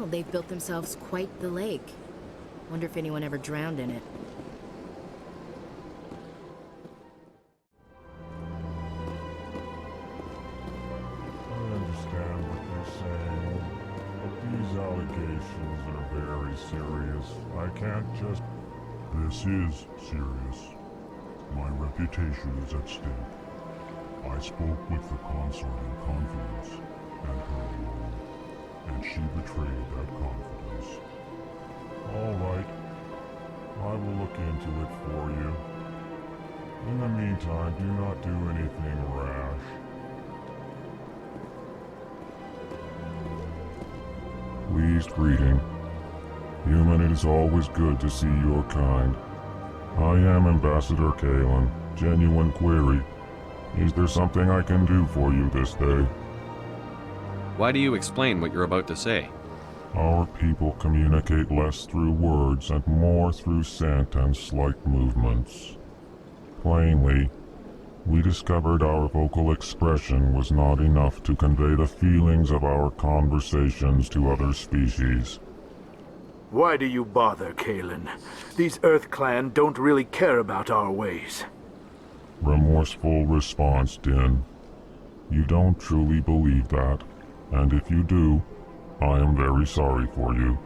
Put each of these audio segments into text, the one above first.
Well, they've built themselves quite the lake. Wonder if anyone ever drowned in it. I understand what you're saying, but these allegations are very serious. I can't just... This is serious. My reputation is at stake. I spoke with the consort in confidence, and her alone, and she betrayed that confidence. All right, I will look into it for you. In the meantime, do not do anything rash. Pleased greeting. Human, it is always good to see your kind. I am Ambassador Kalen. Genuine query. Is there something I can do for you this day? Why do you explain what you're about to say? Our people communicate less through words and more through scent and slight movements. Plainly, we discovered our vocal expression was not enough to convey the feelings of our conversations to other species. Why do you bother, Kalen? These Earth Clan don't really care about our ways. Remorseful response, Din. You don't truly believe that, and if you do, I am very sorry for you.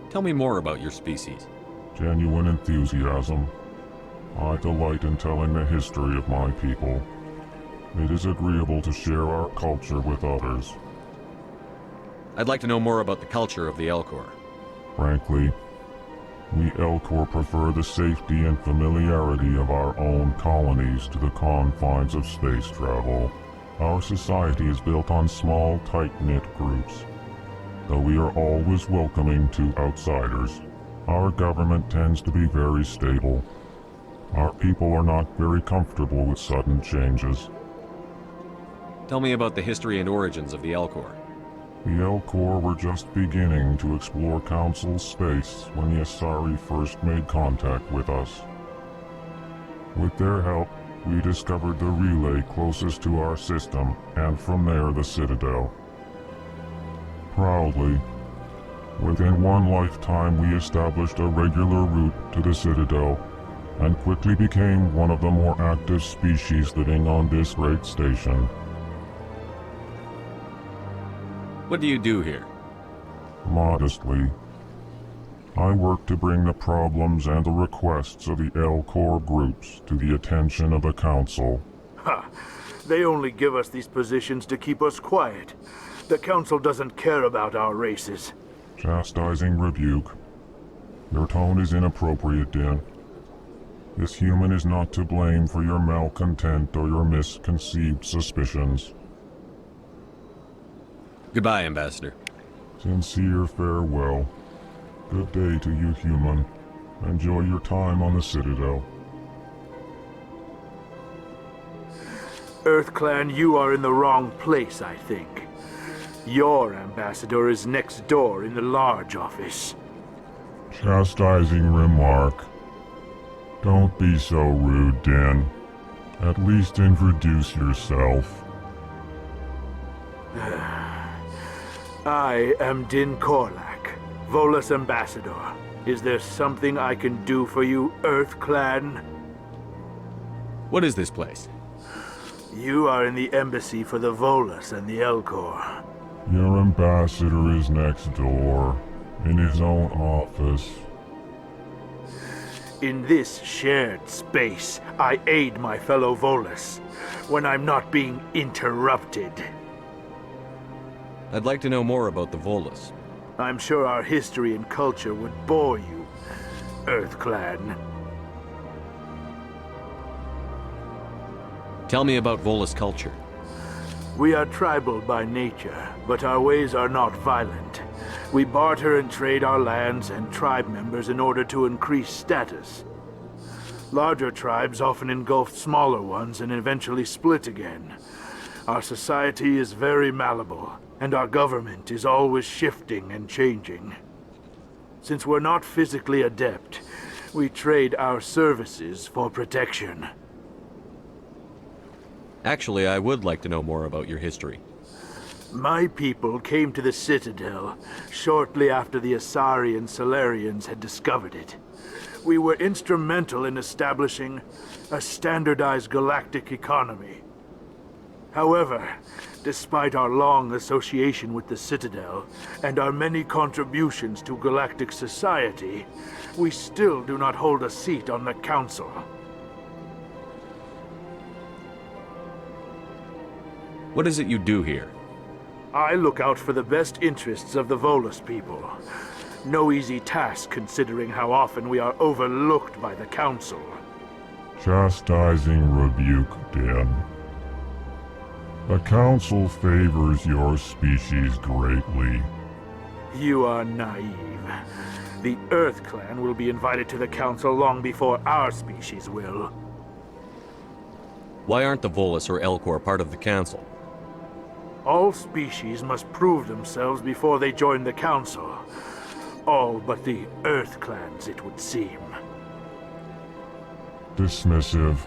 Tell me more about your species. Genuine enthusiasm. I delight in telling the history of my people. It is agreeable to share our culture with others. I'd like to know more about the culture of the Elcor. Frankly, we Elcor prefer the safety and familiarity of our own colonies to the confines of space travel. Our society is built on small, tight-knit groups. Though we are always welcoming to outsiders, our government tends to be very stable. Our people are not very comfortable with sudden changes. Tell me about the history and origins of the Elcor. The Elcor were just beginning to explore Council space when the Asari first made contact with us. With their help, we discovered the relay closest to our system, and from there the Citadel. Proudly, within one lifetime we established a regular route to the Citadel, and quickly became one of the more active species living on this great station. What do you do here? Modestly, I work to bring the problems and the requests of the Elcor groups to the attention of the Council. Ha! They only give us these positions to keep us quiet. The Council doesn't care about our races. Chastising rebuke. Your tone is inappropriate, Din. This human is not to blame for your malcontent or your misconceived suspicions. Goodbye, Ambassador. Sincere farewell. Good day to you, human. Enjoy your time on the Citadel. Earth Clan, you are in the wrong place, I think. Your ambassador is next door in the large office. Chastising remark. Don't be so rude, Din. At least introduce yourself. I am Din Korlak, Volus Ambassador. Is there something I can do for you, Earth Clan? What is this place? You are in the embassy for the Volus and the Elcor. Your ambassador is next door, in his own office. In this shared space, I aid my fellow Volus when I'm not being interrupted. I'd like to know more about the Volus. I'm sure our history and culture would bore you, Earth Clan. Tell me about Volus culture. We are tribal by nature, but our ways are not violent. We barter and trade our lands and tribe members in order to increase status. Larger tribes often engulf smaller ones and eventually split again. Our society is very malleable, and our government is always shifting and changing. Since we're not physically adept, we trade our services for protection. Actually, I would like to know more about your history. My people came to the Citadel shortly after the Asari and Solarians had discovered it. We were instrumental in establishing a standardized galactic economy. However, despite our long association with the Citadel and our many contributions to galactic society, we still do not hold a seat on the Council. What is it you do here? I look out for the best interests of the Volus people. No easy task considering how often we are overlooked by the Council. Chastising rebuke, Dan. The Council favors your species greatly. You are naive. The Earth Clan will be invited to the Council long before our species will. Why aren't the Volus or Elcor part of the Council? All species must prove themselves before they join the Council. All but the Earth Clans, it would seem. Dismissive.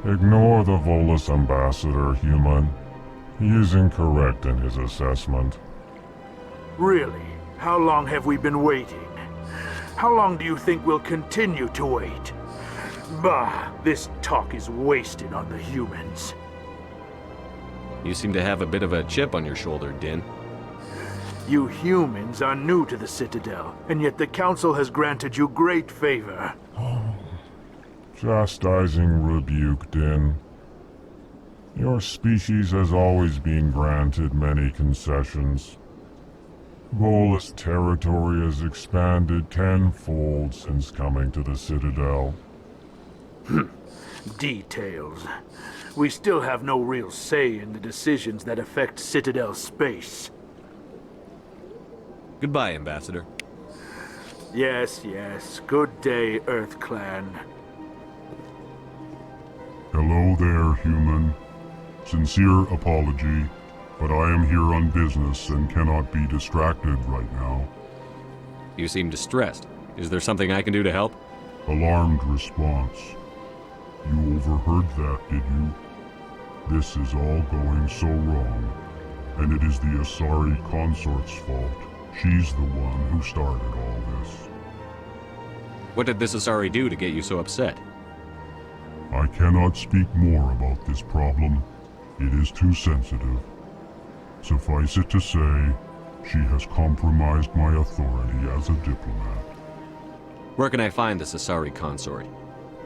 Ignore the Volus ambassador, human. He is incorrect in his assessment. Really? How long have we been waiting? How long do you think we'll continue to wait? Bah, this talk is wasted on the humans. You seem to have a bit of a chip on your shoulder, Din. You humans are new to the Citadel, and yet the Council has granted you great favor. Chastising rebuke, Din. Your species has always been granted many concessions. Volus territory has expanded tenfold since coming to the Citadel. Details. We still have no real say in the decisions that affect Citadel space. Goodbye, Ambassador. Yes, yes. Good day, Earth Clan. Hello there, human. Sincere apology, but I am here on business and cannot be distracted right now. You seem distressed. Is there something I can do to help? Alarmed response. You overheard that, did you? This is all going so wrong, and it is the Asari consort's fault. She's the one who started all this. What did this Asari do to get you so upset? I cannot speak more about this problem. It is too sensitive. Suffice it to say, she has compromised my authority as a diplomat. Where can I find this Asari consort?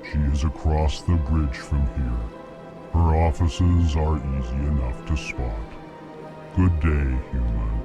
She is across the bridge from here. Her offices are easy enough to spot. Good day, human.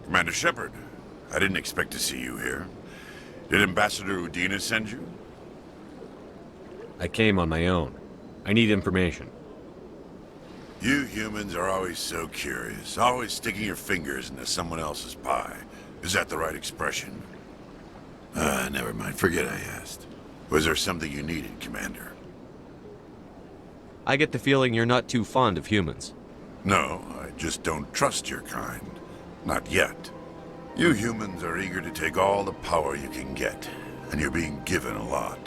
Commander Shepard, I didn't expect to see you here. Did Ambassador Udina send you? I came on my own. I need information. You humans are always so curious, always sticking your fingers into someone else's pie. Is that the right expression? Never mind. Forget I asked. Was there something you needed, Commander? I get the feeling you're not too fond of humans. No, I just don't trust your kind. Not yet. You humans are eager to take all the power you can get, and you're being given a lot.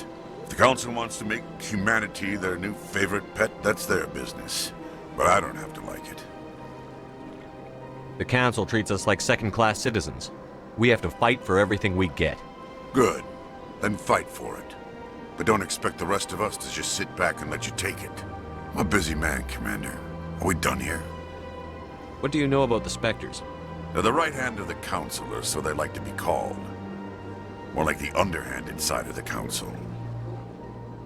If the Council wants to make humanity their new favorite pet, that's their business. But I don't have to like it. The Council treats us like second-class citizens. We have to fight for everything we get. Good. Then fight for it. But don't expect the rest of us to just sit back and let you take it. I'm a busy man, Commander. Are we done here? What do you know about the Spectres? They're the right hand of the Council, or so they like to be called. More like the underhand inside of the Council.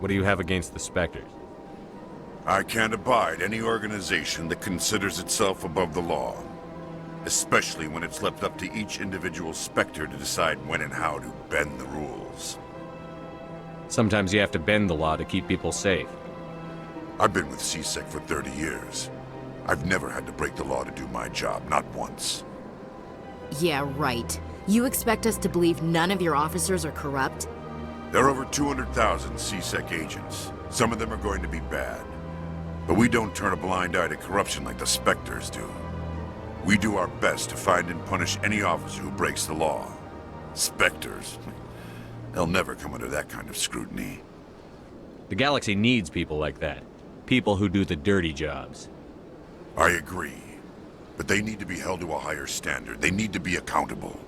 What do you have against the Spectres? I can't abide any organization that considers itself above the law. Especially when it's left up to each individual Spectre to decide when and how to bend the rules. Sometimes you have to bend the law to keep people safe. I've been with CSEC for 30 years. I've never had to break the law to do my job, not once. Yeah, right. You expect us to believe none of your officers are corrupt? There are over 200,000 CSEC agents. Some of them are going to be bad. But we don't turn a blind eye to corruption like the Spectres do. We do our best to find and punish any officer who breaks the law. Spectres. They'll never come under that kind of scrutiny. The galaxy needs people like that. People who do the dirty jobs. I agree. But they need to be held to a higher standard. They need to be accountable.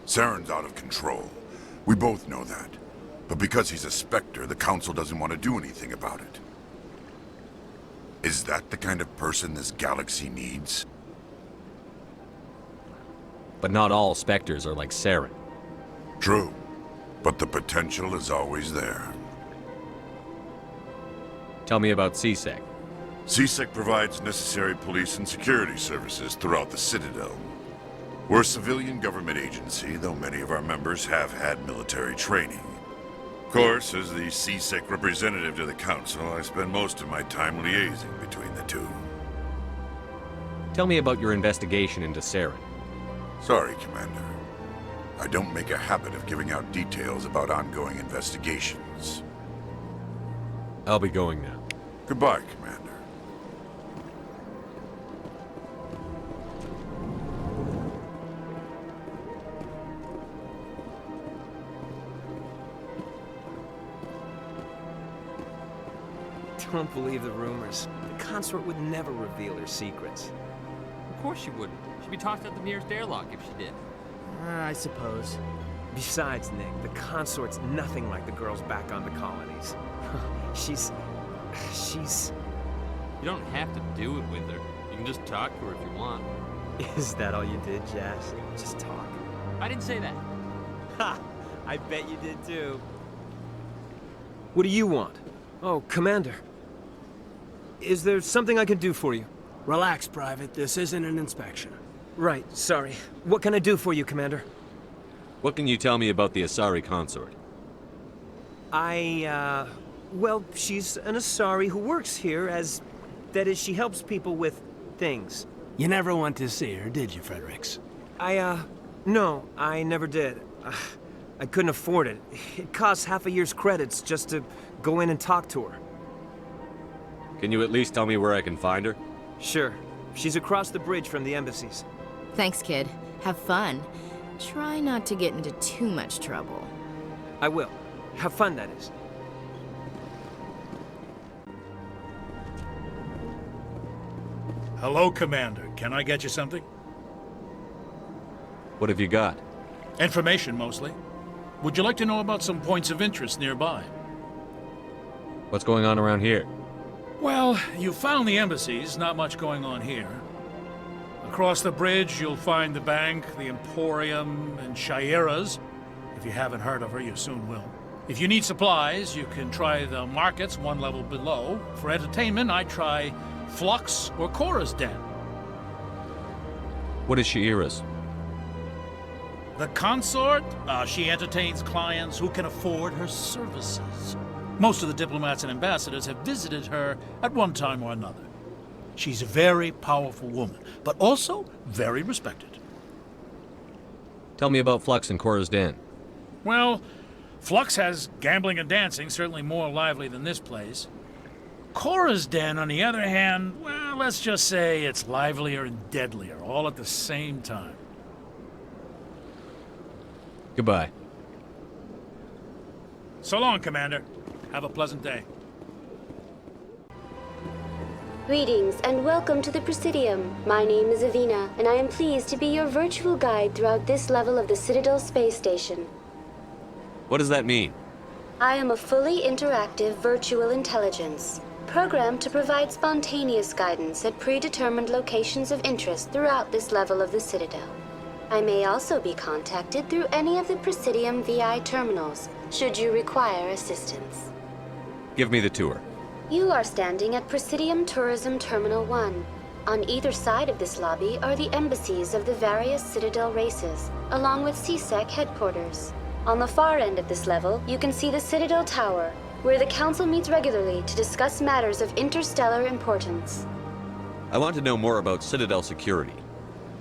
Saren's out of control. We both know that. But because he's a Spectre, the Council doesn't want to do anything about it. Is that the kind of person this galaxy needs? But not all Spectres are like Saren. True. But the potential is always there. Tell me about CSEC. CSEC provides necessary police and security services throughout the Citadel. We're a civilian government agency, though many of our members have had military training. Of course, as the CSEC representative to the Council, I spend most of my time liaising between the two. Tell me about your investigation into Saren. Sorry, Commander. I don't make a habit of giving out details about ongoing investigations. I'll be going now. Goodbye, Commander. Don't believe the rumors. The consort would never reveal her secrets. Of course she wouldn't. She'd be tossed out the nearest airlock if she did. I suppose. Besides, Nick, the consort's nothing like the girls back on the colonies. She's... You don't have to do it with her. You can just talk to her if you want. Is that all you did, Jazz? Just talk? I didn't say that. Ha! I bet you did too. What do you want? Oh, Commander. Is there something I can do for you? Relax, Private. This isn't an inspection. Right, sorry. What can I do for you, Commander? What can you tell me about the Asari consort? Well, she's an Asari who works here as... That is, she helps people with things. You never went to see her, did you, Fredericks? No, I never did. I couldn't afford it. It costs half a year's credits just to go in and talk to her. Can you at least tell me where I can find her? Sure. She's across the bridge from the embassies. Thanks, kid. Have fun. Try not to get into too much trouble. I will. Have fun, that is. Hello, Commander. Can I get you something? What have you got? Information, mostly. Would you like to know about some points of interest nearby? What's going on around here? Well, you found the embassies, not much going on here. Across the bridge, you'll find the bank, the Emporium, and Shaira's. If you haven't heard of her, you soon will. If you need supplies, you can try the markets one level below. For entertainment, I'd try Flux or Cora's Den. What is Shaira's? The consort? She entertains clients who can afford her services. Most of the diplomats and ambassadors have visited her at one time or another. She's a very powerful woman, but also very respected. Tell me about Flux and Cora's Den. Well, Flux has gambling and dancing, certainly more lively than this place. Cora's Den, on the other hand, well, let's just say it's livelier and deadlier, all at the same time. Goodbye. So long, Commander. Have a pleasant day. Greetings and welcome to the Presidium. My name is Avina, and I am pleased to be your virtual guide throughout this level of the Citadel space station. What does that mean? I am a fully interactive virtual intelligence, programmed to provide spontaneous guidance at predetermined locations of interest throughout this level of the Citadel. I may also be contacted through any of the Presidium VI terminals, should you require assistance. Give me the tour. You are standing at Presidium Tourism Terminal 1. On either side of this lobby are the embassies of the various Citadel races, along with CSEC headquarters. On the far end of this level, you can see the Citadel Tower, where the Council meets regularly to discuss matters of interstellar importance. I want to know more about Citadel security.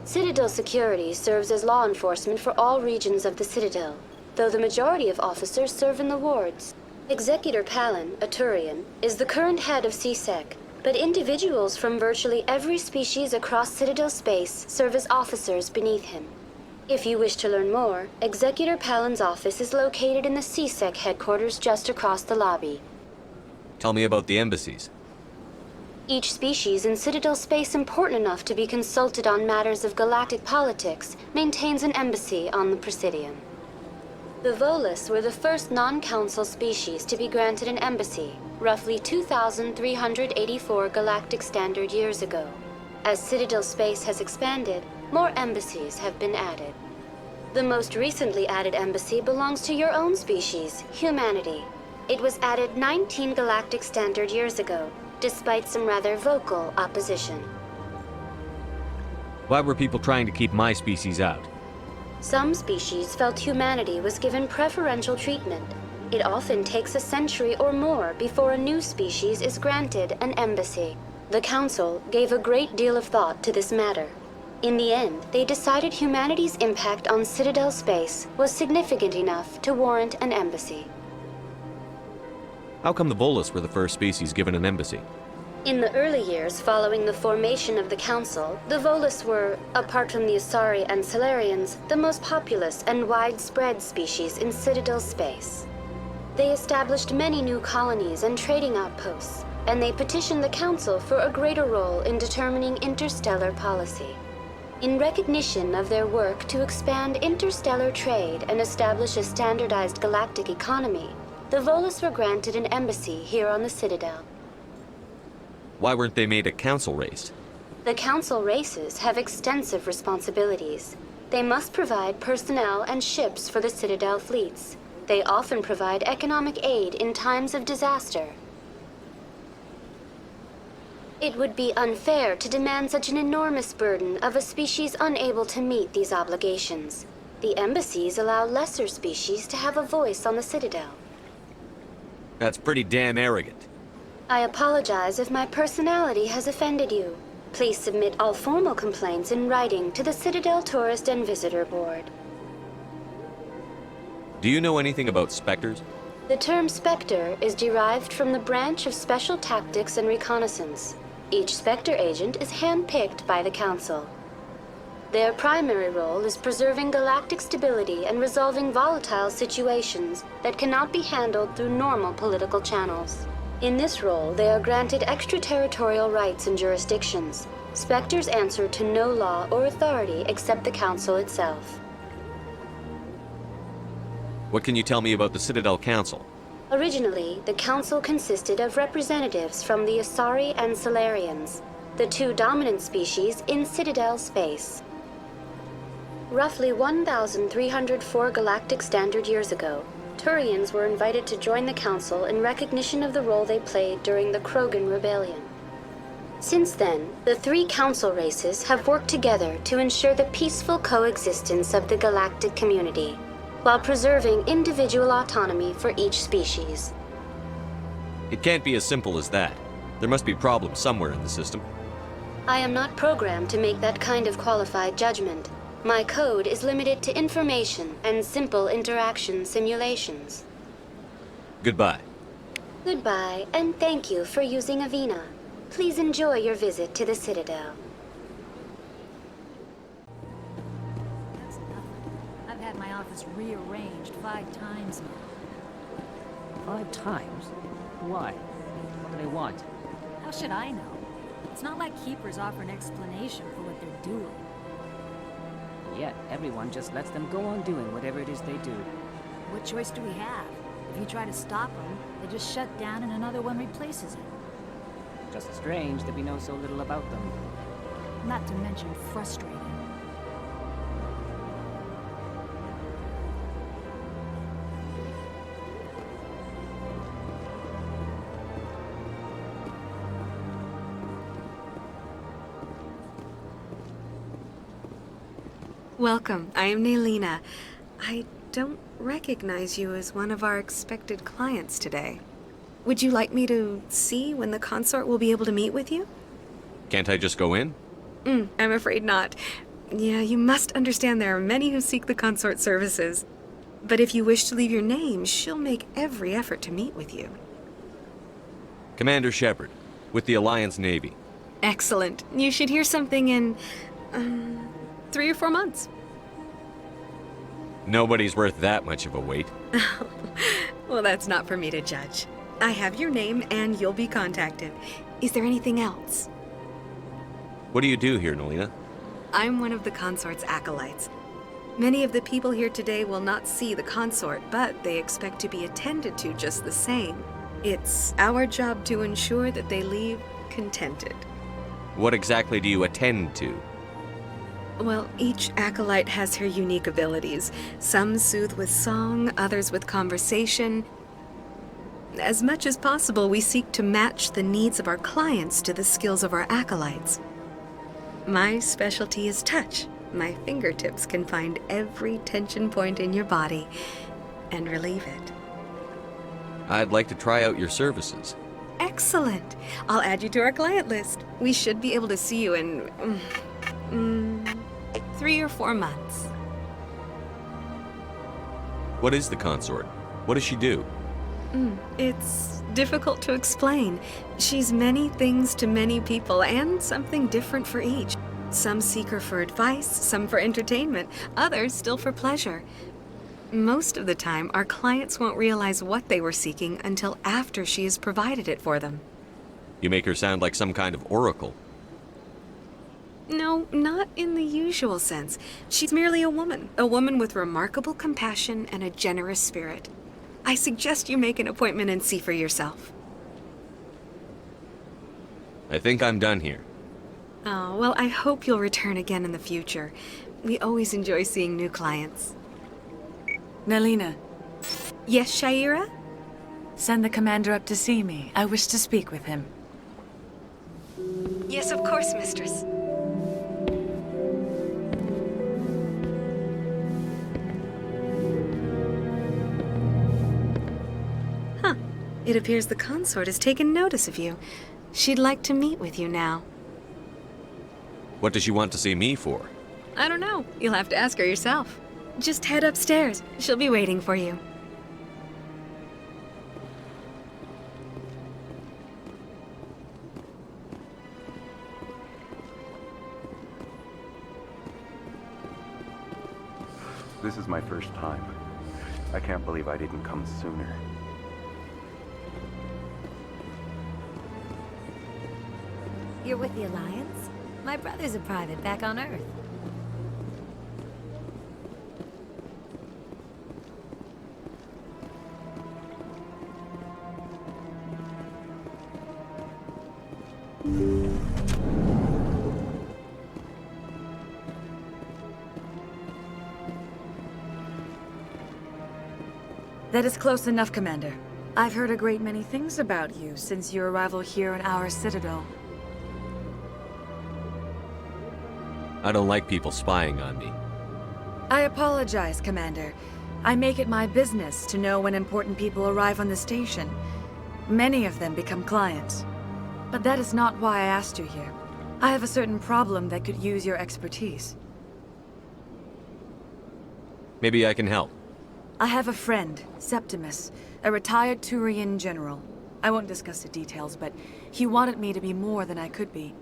Citadel security serves as law enforcement for all regions of the Citadel, though the majority of officers serve in the wards. Executor Palin, a Turian, is the current head of CSEC, but individuals from virtually every species across Citadel space serve as officers beneath him. If you wish to learn more, Executor Palin's office is located in the CSEC headquarters just across the lobby. Tell me about the embassies. Each species in Citadel space important enough to be consulted on matters of galactic politics maintains an embassy on the Presidium. The Volus were the first non-council species to be granted an embassy, roughly 2,384 galactic standard years ago. As Citadel space has expanded, more embassies have been added. The most recently added embassy belongs to your own species, humanity. It was added 19 galactic standard years ago, despite some rather vocal opposition. Why were people trying to keep my species out? Some species felt humanity was given preferential treatment. It often takes a century or more before a new species is granted an embassy. The Council gave a great deal of thought to this matter. In the end, they decided humanity's impact on Citadel space was significant enough to warrant an embassy. How come the Volus were the first species given an embassy? In the early years following the formation of the Council, the Volus were, apart from the Asari and Solarians, the most populous and widespread species in Citadel space. They established many new colonies and trading outposts, and they petitioned the Council for a greater role in determining interstellar policy. In recognition of their work to expand interstellar trade and establish a standardized galactic economy, the Volus were granted an embassy here on the Citadel. Why weren't they made a council race? The Council races have extensive responsibilities. They must provide personnel and ships for the Citadel fleets. They often provide economic aid in times of disaster. It would be unfair to demand such an enormous burden of a species unable to meet these obligations. The embassies allow lesser species to have a voice on the Citadel. That's pretty damn arrogant. I apologize if my personality has offended you. Please submit all formal complaints in writing to the Citadel Tourist and Visitor Board. Do you know anything about specters? The term Spectre is derived from the branch of Special Tactics and Reconnaissance. Each Spectre agent is hand-picked by the Council. Their primary role is preserving galactic stability and resolving volatile situations that cannot be handled through normal political channels. In this role, they are granted extraterritorial rights and jurisdictions. Spectres answer to no law or authority except the Council itself. What can you tell me about the Citadel Council? Originally, the Council consisted of representatives from the Asari and Solarians, the two dominant species in Citadel space. Roughly 1,304 galactic standard years ago, Turians were invited to join the Council in recognition of the role they played during the Krogan Rebellion. Since then, the three Council races have worked together to ensure the peaceful coexistence of the galactic community, while preserving individual autonomy for each species. It can't be as simple as that. There must be problems somewhere in the system. I am not programmed to make that kind of qualified judgment. My code is limited to information and simple interaction simulations. Goodbye. Goodbye, and thank you for using Avina. Please enjoy your visit to the Citadel. That's nothing. I've had my office rearranged 5 times now. 5 times? Why? What do they want? How should I know? It's not like Keepers offer an explanation for what they're doing. Yet, everyone just lets them go on doing whatever it is they do. What choice do we have? If you try to stop them, they just shut down and another one replaces it. Just strange that we know so little about them. Not to mention frustrating. Welcome. I am Naylina. I don't recognize you as one of our expected clients today. Would you like me to see when the consort will be able to meet with you? Can't I just go in? I'm afraid not. Yeah, you must understand there are many who seek the consort services. But if you wish to leave your name, she'll make every effort to meet with you. Commander Shepard, with the Alliance Navy. Excellent. You should hear something in 3 or 4 months. Nobody's worth that much of a wait. Well, that's not for me to judge. I have your name and you'll be contacted. Is there anything else? What do you do here, Naylina? I'm one of the consort's acolytes. Many of the people here today will not see the consort, but they expect to be attended to just the same. It's our job to ensure that they leave contented. What exactly do you attend to? Well, each acolyte has her unique abilities. Some soothe with song, others with conversation. As much as possible, we seek to match the needs of our clients to the skills of our acolytes. My specialty is touch. My fingertips can find every tension point in your body and relieve it. I'd like to try out your services. Excellent. I'll add you to our client list. We should be able to see you in 3 or 4 months. What is the consort? What does she do? It's difficult to explain. She's many things to many people and something different for each. Some seek her for advice, some for entertainment, others still for pleasure. Most of the time, our clients won't realize what they were seeking until after she has provided it for them. You make her sound like some kind of oracle. No, not in the usual sense. She's merely a woman with remarkable compassion and a generous spirit. I suggest you make an appointment and see for yourself. I think I'm done here. Oh, well, I hope you'll return again in the future. We always enjoy seeing new clients. Naylina. Yes, Shaira? Send the commander up to see me. I wish to speak with him. Yes, of course, mistress. Huh. It appears the consort has taken notice of you. She'd like to meet with you now. What does she want to see me for? I don't know. You'll have to ask her yourself. Just head upstairs. She'll be waiting for you. This is my first time. I can't believe I didn't come sooner. You're with the Alliance? My brother's a private back on Earth. That is close enough, Commander. I've heard a great many things about you since your arrival here in our Citadel. I don't like people spying on me. I apologize, Commander. I make it my business to know when important people arrive on the station. Many of them become clients. But that is not why I asked you here. I have a certain problem that could use your expertise. Maybe I can help. I have a friend, Septimus, a retired Turian general. I won't discuss the details, but he wanted me to be more than I could be.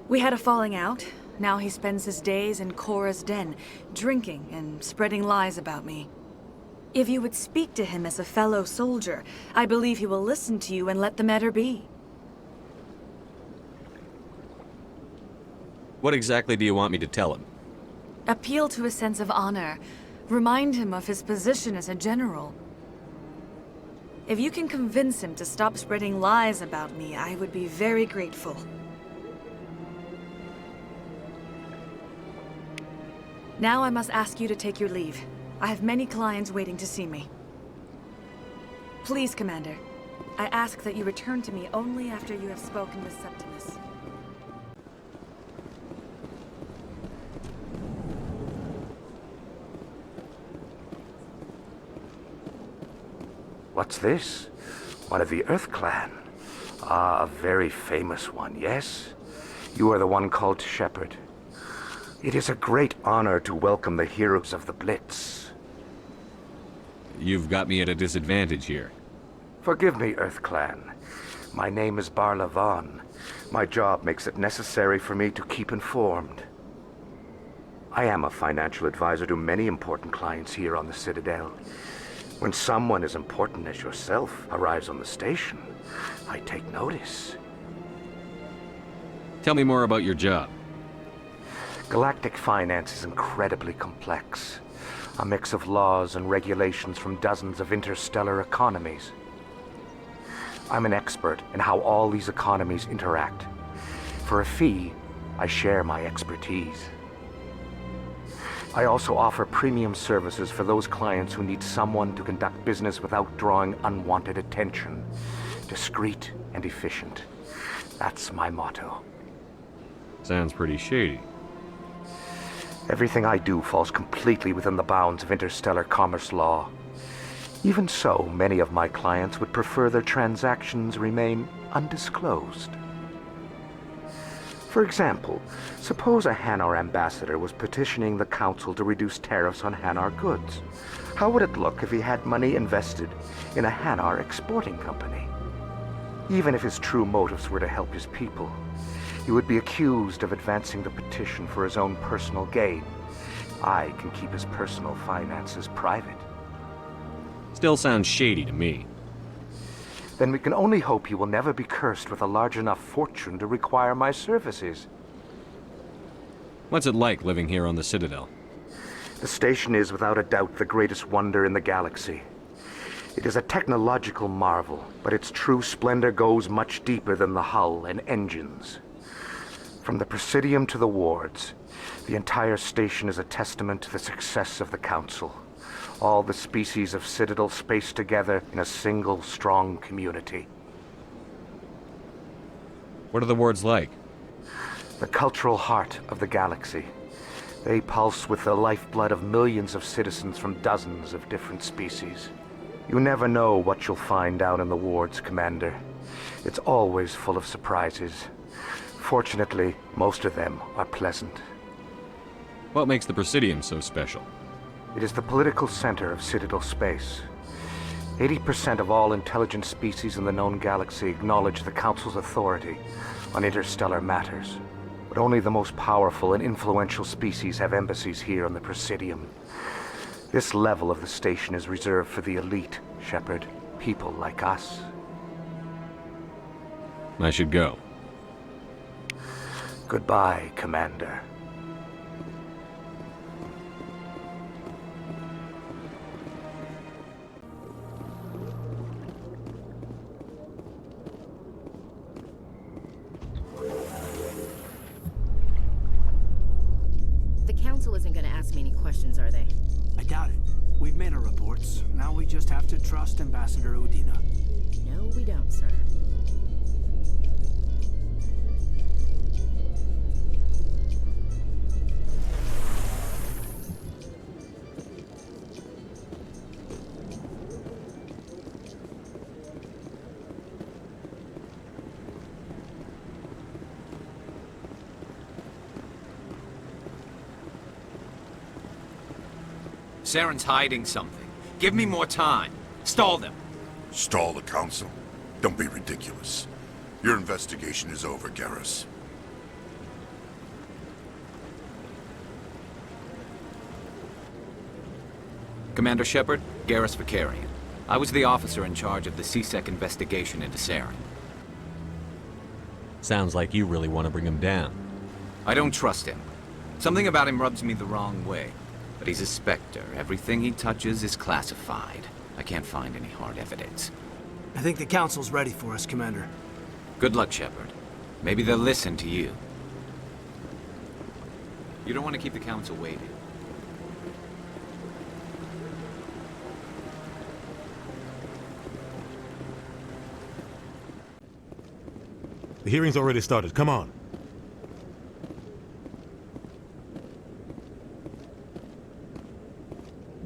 We had a falling out. Now he spends his days in Korra's den, drinking and spreading lies about me. If you would speak to him as a fellow soldier, I believe he will listen to you and let the matter be. What exactly do you want me to tell him? Appeal to his sense of honor. Remind him of his position as a general. If you can convince him to stop spreading lies about me, I would be very grateful. Now I must ask you to take your leave. I have many clients waiting to see me. Please, Commander. I ask that you return to me only after you have spoken with Septimus. What's this? One of the Earth Clan. Ah, a very famous one, yes? You are the one called Shepard. It is a great honor to welcome the heroes of the Blitz. You've got me at a disadvantage here. Forgive me, Earth Clan. My name is Barla Vaughn. My job makes it necessary for me to keep informed. I am a financial advisor to many important clients here on the Citadel. When someone as important as yourself arrives on the station, I take notice. Tell me more about your job. Galactic finance is incredibly complex. A mix of laws and regulations from dozens of interstellar economies. I'm an expert in how all these economies interact. For a fee, I share my expertise. I also offer premium services for those clients who need someone to conduct business without drawing unwanted attention. Discreet and efficient. That's my motto. Sounds pretty shady. Everything I do falls completely within the bounds of interstellar commerce law. Even so, many of my clients would prefer their transactions remain undisclosed. For example, suppose a Hanar ambassador was petitioning the Council to reduce tariffs on Hanar goods. How would it look if he had money invested in a Hanar exporting company? Even if his true motives were to help his people, he would be accused of advancing the petition for his own personal gain. I can keep his personal finances private. Still sounds shady to me. Then we can only hope he will never be cursed with a large enough fortune to require my services. What's it like living here on the Citadel? The station is without a doubt the greatest wonder in the galaxy. It is a technological marvel, but its true splendor goes much deeper than the hull and engines. From the Presidium to the wards, the entire station is a testament to the success of the Council. All the species of Citadel spaced together in a single, strong community. What are the wards like? The cultural heart of the galaxy. They pulse with the lifeblood of millions of citizens from dozens of different species. You never know what you'll find down in the wards, Commander. It's always full of surprises. Fortunately, most of them are pleasant. What makes the Presidium so special? It is the political center of Citadel space. 80% of all intelligent species in the known galaxy acknowledge the Council's authority on interstellar matters. But only the most powerful and influential species have embassies here on the Presidium. This level of the station is reserved for the elite, Shepard. People like us. I should go. Goodbye, Commander. The Council isn't gonna ask me any questions, are they? I doubt it. We've made our reports. Now we just have to trust Ambassador Udina. No, we don't, sir. Saren's hiding something. Give me more time. Stall them. Stall the Council? Don't be ridiculous. Your investigation is over, Garrus. Commander Shepard, Garrus Vicarian. I was the officer in charge of the CSEC investigation into Saren. Sounds like you really want to bring him down. I don't trust him. Something about him rubs me the wrong way. But he's a Spectre. Everything he touches is classified. I can't find any hard evidence. I think the Council's ready for us, Commander. Good luck, Shepard. Maybe they'll listen to you. You don't want to keep the Council waiting. The hearing's already started. Come on.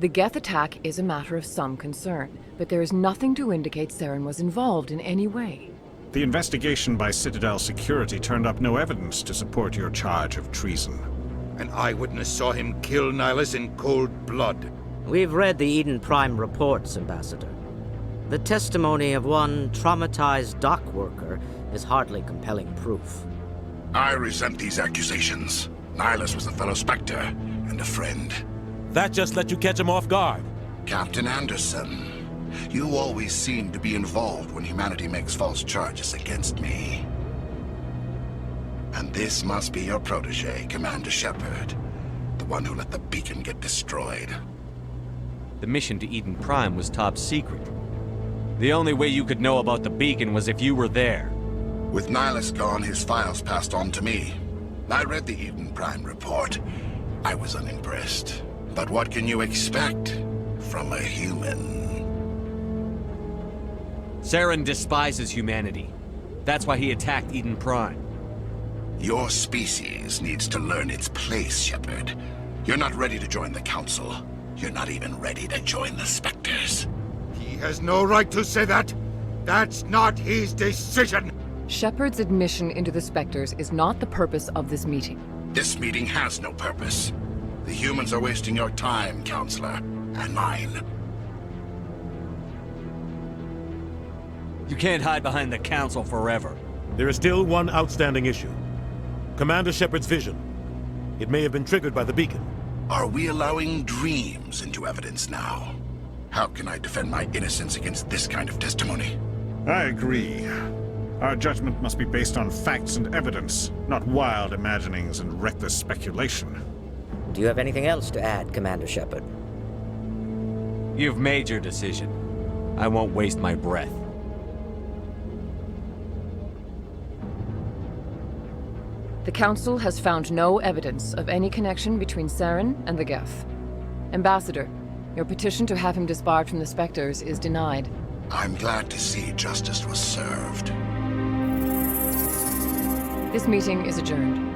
The Geth attack is a matter of some concern, but there is nothing to indicate Saren was involved in any way. The investigation by Citadel Security turned up no evidence to support your charge of treason. An eyewitness saw him kill Nihilus in cold blood. We've read the Eden Prime reports, Ambassador. The testimony of one traumatized dock worker is hardly compelling proof. I resent these accusations. Nihilus was a fellow Spectre and a friend. That just let you catch him off guard. Captain Anderson, you always seem to be involved when humanity makes false charges against me. And this must be your protege, Commander Shepard. The one who let the beacon get destroyed. The mission to Eden Prime was top secret. The only way you could know about the beacon was if you were there. With Nihilus gone, his files passed on to me. I read the Eden Prime report. I was unimpressed. But what can you expect from a human? Saren despises humanity. That's why he attacked Eden Prime. Your species needs to learn its place, Shepard. You're not ready to join the Council. You're not even ready to join the Spectres. He has no right to say that. That's not his decision. Shepard's admission into the Spectres is not the purpose of this meeting. This meeting has no purpose. The humans are wasting your time, Counselor, and mine. You can't hide behind the Council forever. There is still one outstanding issue. Commander Shepard's vision. It may have been triggered by the beacon. Are we allowing dreams into evidence now? How can I defend my innocence against this kind of testimony? I agree. Our judgment must be based on facts and evidence, not wild imaginings and reckless speculation. Do you have anything else to add, Commander Shepard? You've made your decision. I won't waste my breath. The Council has found no evidence of any connection between Saren and the Geth. Ambassador, your petition to have him disbarred from the Spectres is denied. I'm glad to see justice was served. This meeting is adjourned.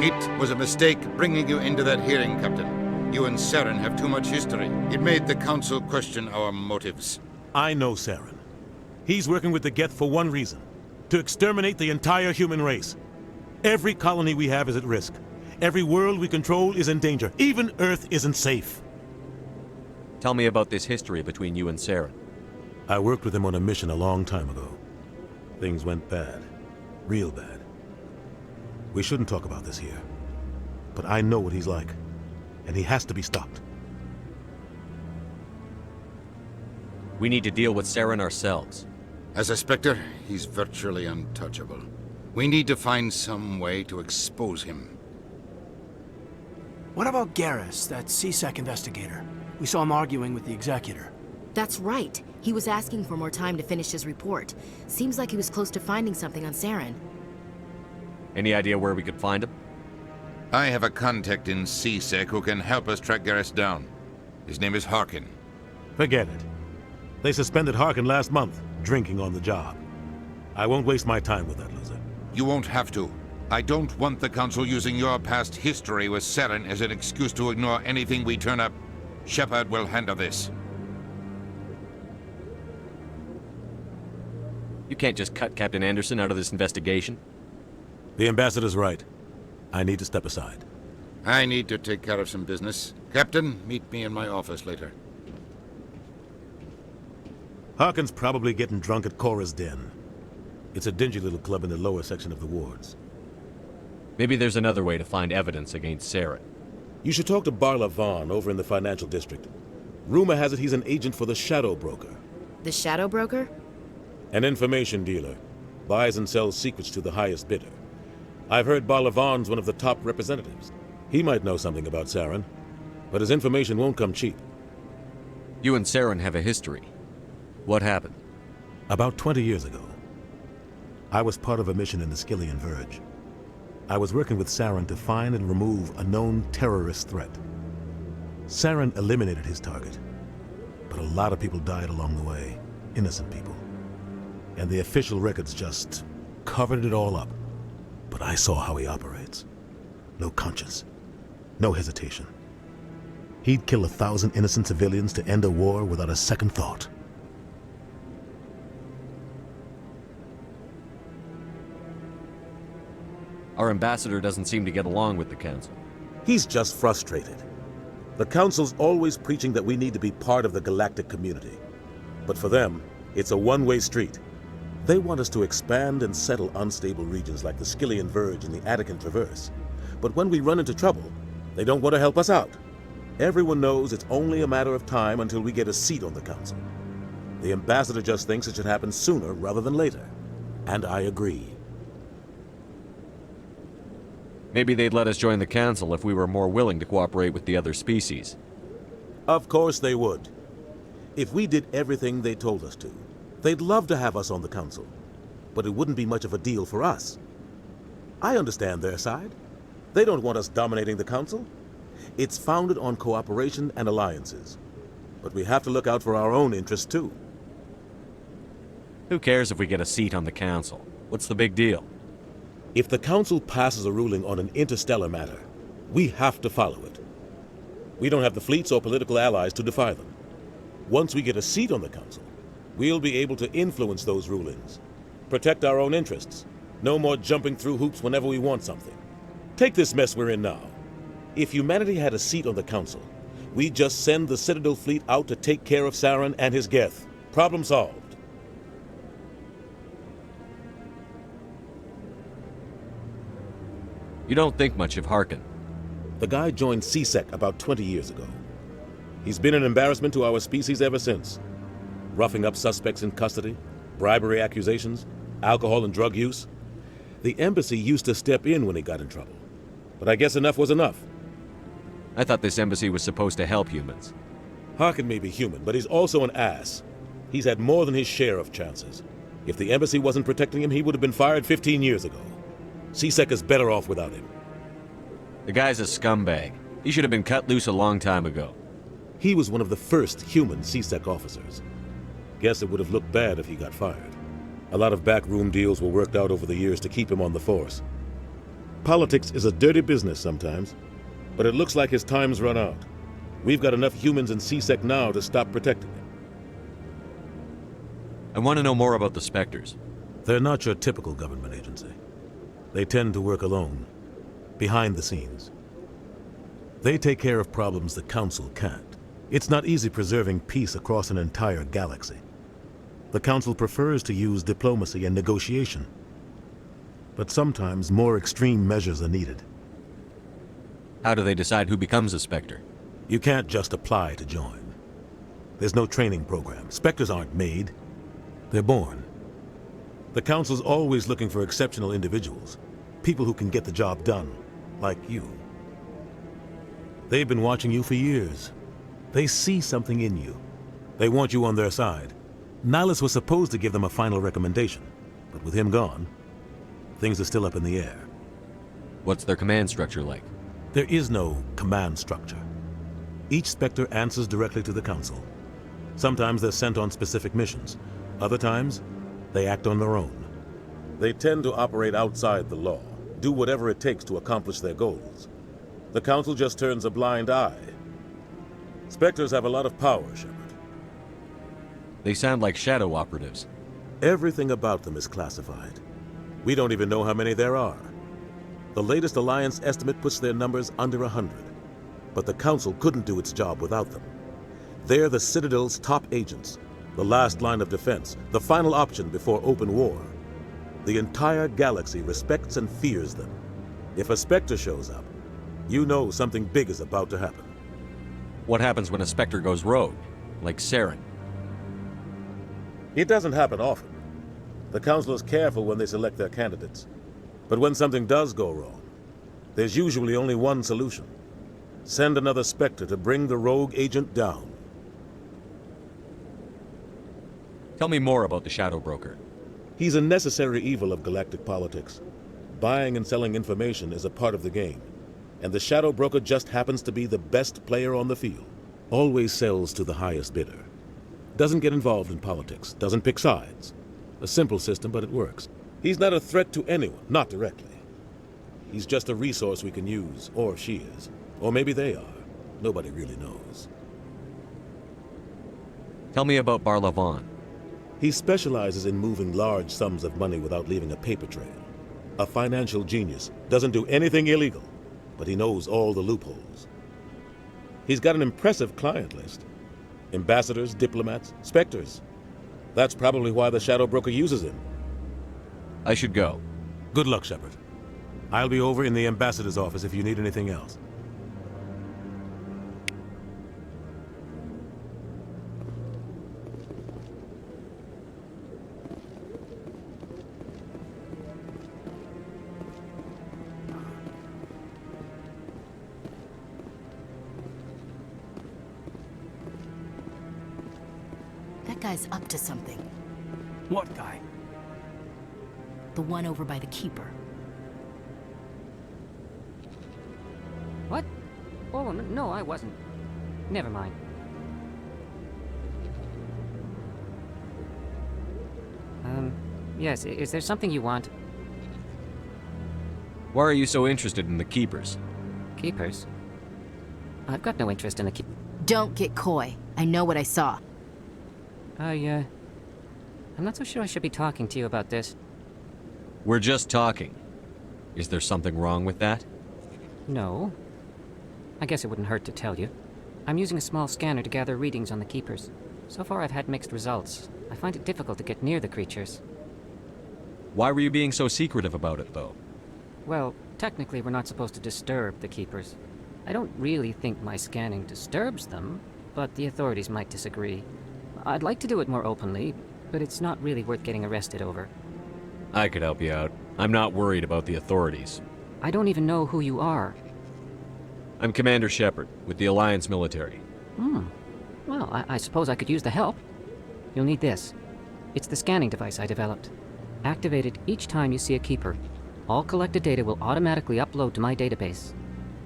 It was a mistake bringing you into that hearing, Captain. You and Saren have too much history. It made the Council question our motives. I know Saren. He's working with the Geth for one reason. To exterminate the entire human race. Every colony we have is at risk. Every world we control is in danger. Even Earth isn't safe. Tell me about this history between you and Saren. I worked with him on a mission a long time ago. Things went bad. Real bad. We shouldn't talk about this here. But I know what he's like. And he has to be stopped. We need to deal with Saren ourselves. As a Spectre, he's virtually untouchable. We need to find some way to expose him. What about Garrus, that CSEC investigator? We saw him arguing with the Executor. That's right. He was asking for more time to finish his report. Seems like he was close to finding something on Saren. Any idea where we could find him? I have a contact in CSEC who can help us track Garrus down. His name is Harkin. Forget it. They suspended Harkin last month, drinking on the job. I won't waste my time with that loser. You won't have to. I don't want the Council using your past history with Saren as an excuse to ignore anything we turn up. Shepard will handle this. You can't just cut Captain Anderson out of this investigation. The Ambassador's right. I need to step aside. I need to take care of some business. Captain, meet me in my office later. Harkin's probably getting drunk at Cora's Den. It's a dingy little club in the lower section of the wards. Maybe there's another way to find evidence against Saren. You should talk to Barla Vaughn over in the financial district. Rumor has it he's an agent for the Shadow Broker. The Shadow Broker? An information dealer. Buys and sells secrets to the highest bidder. I've heard Barla Vaughn's one of the top representatives. He might know something about Saren, but his information won't come cheap. You and Saren have a history. What happened? About 20 years ago, I was part of a mission in the Skillian Verge. I was working with Saren to find and remove a known terrorist threat. Saren eliminated his target. But a lot of people died along the way. Innocent people. And the official records just covered it all up. But I saw how he operates. No conscience. No hesitation. He'd kill 1,000 innocent civilians to end a war without a second thought. Our ambassador doesn't seem to get along with the Council. He's just frustrated. The Council's always preaching that we need to be part of the galactic community. But for them, it's a one-way street. They want us to expand and settle unstable regions like the Skillian Verge and the Attican Traverse. But when we run into trouble, they don't want to help us out. Everyone knows it's only a matter of time until we get a seat on the Council. The ambassador just thinks it should happen sooner rather than later. And I agree. Maybe they'd let us join the Council if we were more willing to cooperate with the other species. Of course they would. If we did everything they told us to, they'd love to have us on the Council. But it wouldn't be much of a deal for us. I understand their side. They don't want us dominating the Council. It's founded on cooperation and alliances. But we have to look out for our own interests too. Who cares if we get a seat on the Council? What's the big deal? If the Council passes a ruling on an interstellar matter, we have to follow it. We don't have the fleets or political allies to defy them. Once we get a seat on the Council, we'll be able to influence those rulings, protect our own interests, no more jumping through hoops whenever we want something. Take this mess we're in now. If humanity had a seat on the Council, we'd just send the Citadel fleet out to take care of Saren and his Geth. Problem solved. You don't think much of Harkin. The guy joined CSEC about 20 years ago. He's been an embarrassment to our species ever since. Roughing up suspects in custody, bribery accusations, alcohol and drug use. The embassy used to step in when he got in trouble. But I guess enough was enough. I thought this embassy was supposed to help humans. Harkin may be human, but he's also an ass. He's had more than his share of chances. If the embassy wasn't protecting him, he would have been fired 15 years ago. CSEC is better off without him. The guy's a scumbag. He should have been cut loose a long time ago. He was one of the first human CSEC officers. Guess it would have looked bad if he got fired. A lot of backroom deals were worked out over the years to keep him on the force. Politics is a dirty business sometimes, but it looks like his time's run out. We've got enough humans in CSEC now to stop protecting him. I want to know more about the Spectres. They're not your typical government agency. They tend to work alone, behind the scenes. They take care of problems the Council can't. It's not easy preserving peace across an entire galaxy. The Council prefers to use diplomacy and negotiation. But sometimes more extreme measures are needed. How do they decide who becomes a Spectre? You can't just apply to join. There's no training program. Spectres aren't made. They're born. The Council's always looking for exceptional individuals. People who can get the job done, like you. They've been watching you for years. They see something in you. They want you on their side. Nihilus was supposed to give them a final recommendation, but with him gone, things are still up in the air. What's their command structure like? There is no command structure. Each Spectre answers directly to the Council. Sometimes they're sent on specific missions. Other times, they act on their own. They tend to operate outside the law, do whatever it takes to accomplish their goals. The Council just turns a blind eye. Spectres have a lot of power, Shepard. They sound like shadow operatives. Everything about them is classified. We don't even know how many there are. The latest Alliance estimate puts their numbers under 100. But the Council couldn't do its job without them. They're the Citadel's top agents, the last line of defense, the final option before open war. The entire galaxy respects and fears them. If a Spectre shows up, you know something big is about to happen. What happens when a Spectre goes rogue, like Saren? It doesn't happen often. The Council is careful when they select their candidates. But when something does go wrong, there's usually only one solution. Send another Spectre to bring the rogue agent down. Tell me more about the Shadow Broker. He's a necessary evil of galactic politics. Buying and selling information is a part of the game, and the Shadow Broker just happens to be the best player on the field. Always sells to the highest bidder. Doesn't get involved in politics, doesn't pick sides. A simple system, but it works. He's not a threat to anyone, not directly. He's just a resource we can use, or she is. Or maybe they are. Nobody really knows. Tell me about Barlavon. He specializes in moving large sums of money without leaving a paper trail. A financial genius. Doesn't do anything illegal, but he knows all the loopholes. He's got an impressive client list. Ambassadors, diplomats, specters. That's probably why the Shadow Broker uses him. I should go. Good luck, Shepard. I'll be over in the ambassador's office if you need anything else. That guy's up to something. What guy? The one over by the Keeper. What? Oh, no, I wasn't. Never mind. Yes, is there something you want? Why are you so interested in the Keepers? Keepers? I've got no interest in the Don't get coy. I know what I saw. I'm not so sure I should be talking to you about this. We're just talking. Is there something wrong with that? No. I guess it wouldn't hurt to tell you. I'm using a small scanner to gather readings on the Keepers. So far I've had mixed results. I find it difficult to get near the creatures. Why were you being so secretive about it, though? Well, technically we're not supposed to disturb the Keepers. I don't really think my scanning disturbs them, but the authorities might disagree. I'd like to do it more openly, but it's not really worth getting arrested over. I could help you out. I'm not worried about the authorities. I don't even know who you are. I'm Commander Shepard, with the Alliance military. Well, I suppose I could use the help. You'll need this. It's the scanning device I developed. Activated each time you see a Keeper. All collected data will automatically upload to my database.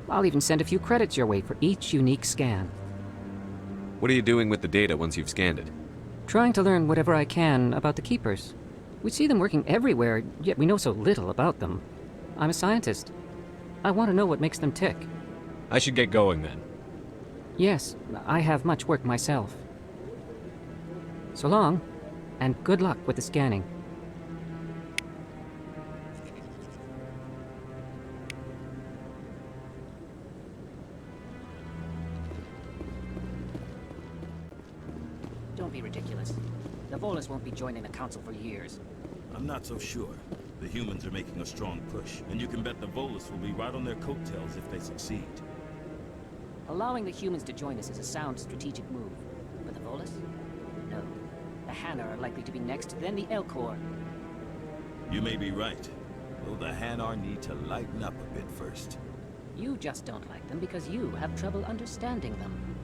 I'll even send a few credits your way for each unique scan. What are you doing with the data once you've scanned it? Trying to learn whatever I can about the Keepers. We see them working everywhere, yet we know so little about them. I'm a scientist. I want to know what makes them tick. I should get going then. Yes, I have much work myself. So long, and good luck with the scanning. Don't be ridiculous. The Volus won't be joining the Council for years. I'm not so sure. The humans are making a strong push, and you can bet the Volus will be right on their coattails if they succeed. Allowing the humans to join us is a sound strategic move. But the Volus? No. The Hanar are likely to be next, then the Elcor. You may be right, though the Hanar need to lighten up a bit first. You just don't like them because you have trouble understanding them.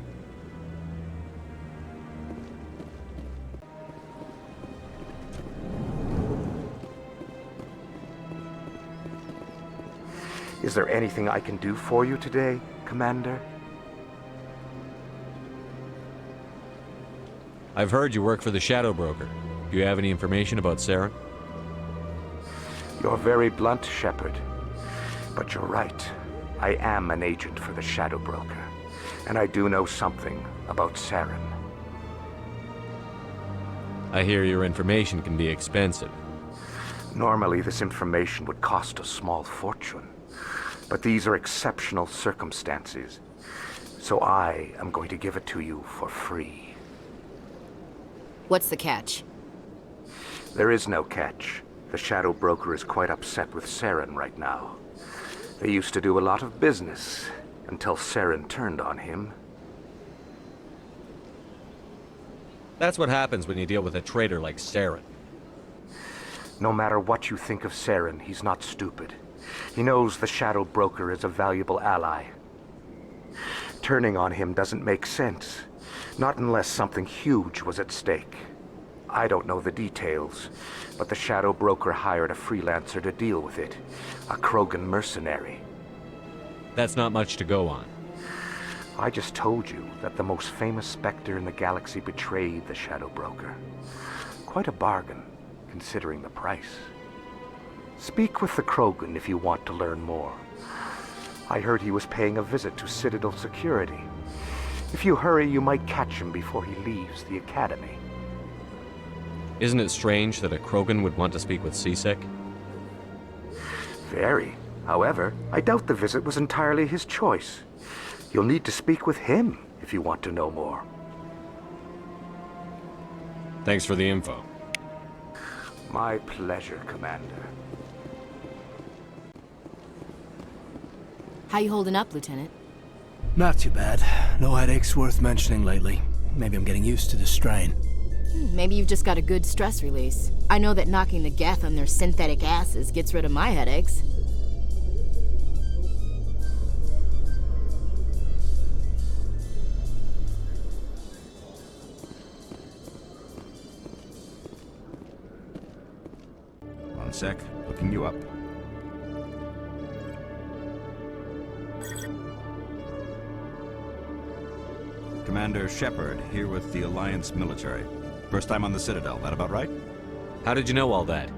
Is there anything I can do for you today, Commander? I've heard you work for the Shadow Broker. Do you have any information about Saren? You're very blunt, Shepard. But you're right. I am an agent for the Shadow Broker. And I do know something about Saren. I hear your information can be expensive. Normally, this information would cost a small fortune. But these are exceptional circumstances. So I am going to give it to you for free. What's the catch? There is no catch. The Shadow Broker is quite upset with Saren right now. They used to do a lot of business, until Saren turned on him. That's what happens when you deal with a traitor like Saren. No matter what you think of Saren, he's not stupid. He knows the Shadow Broker is a valuable ally. Turning on him doesn't make sense. Not unless something huge was at stake. I don't know the details, but the Shadow Broker hired a freelancer to deal with it. A Krogan mercenary. That's not much to go on. I just told you that the most famous Spectre in the galaxy betrayed the Shadow Broker. Quite a bargain, considering the price. Speak with the Krogan if you want to learn more. I heard he was paying a visit to Citadel security. If you hurry, you might catch him before he leaves the Academy. Isn't it strange that a Krogan would want to speak with C-Sec? Very. However, I doubt the visit was entirely his choice. You'll need to speak with him if you want to know more. Thanks for the info. My pleasure, Commander. How you holding up, Lieutenant? Not too bad. No headaches worth mentioning lately. Maybe I'm getting used to the strain. Maybe you've just got a good stress release. I know that knocking the Geth on their synthetic asses gets rid of my headaches. One sec, looking you up. Commander Shepard, here with the Alliance military. First time on the Citadel, that about right? How did you know all that?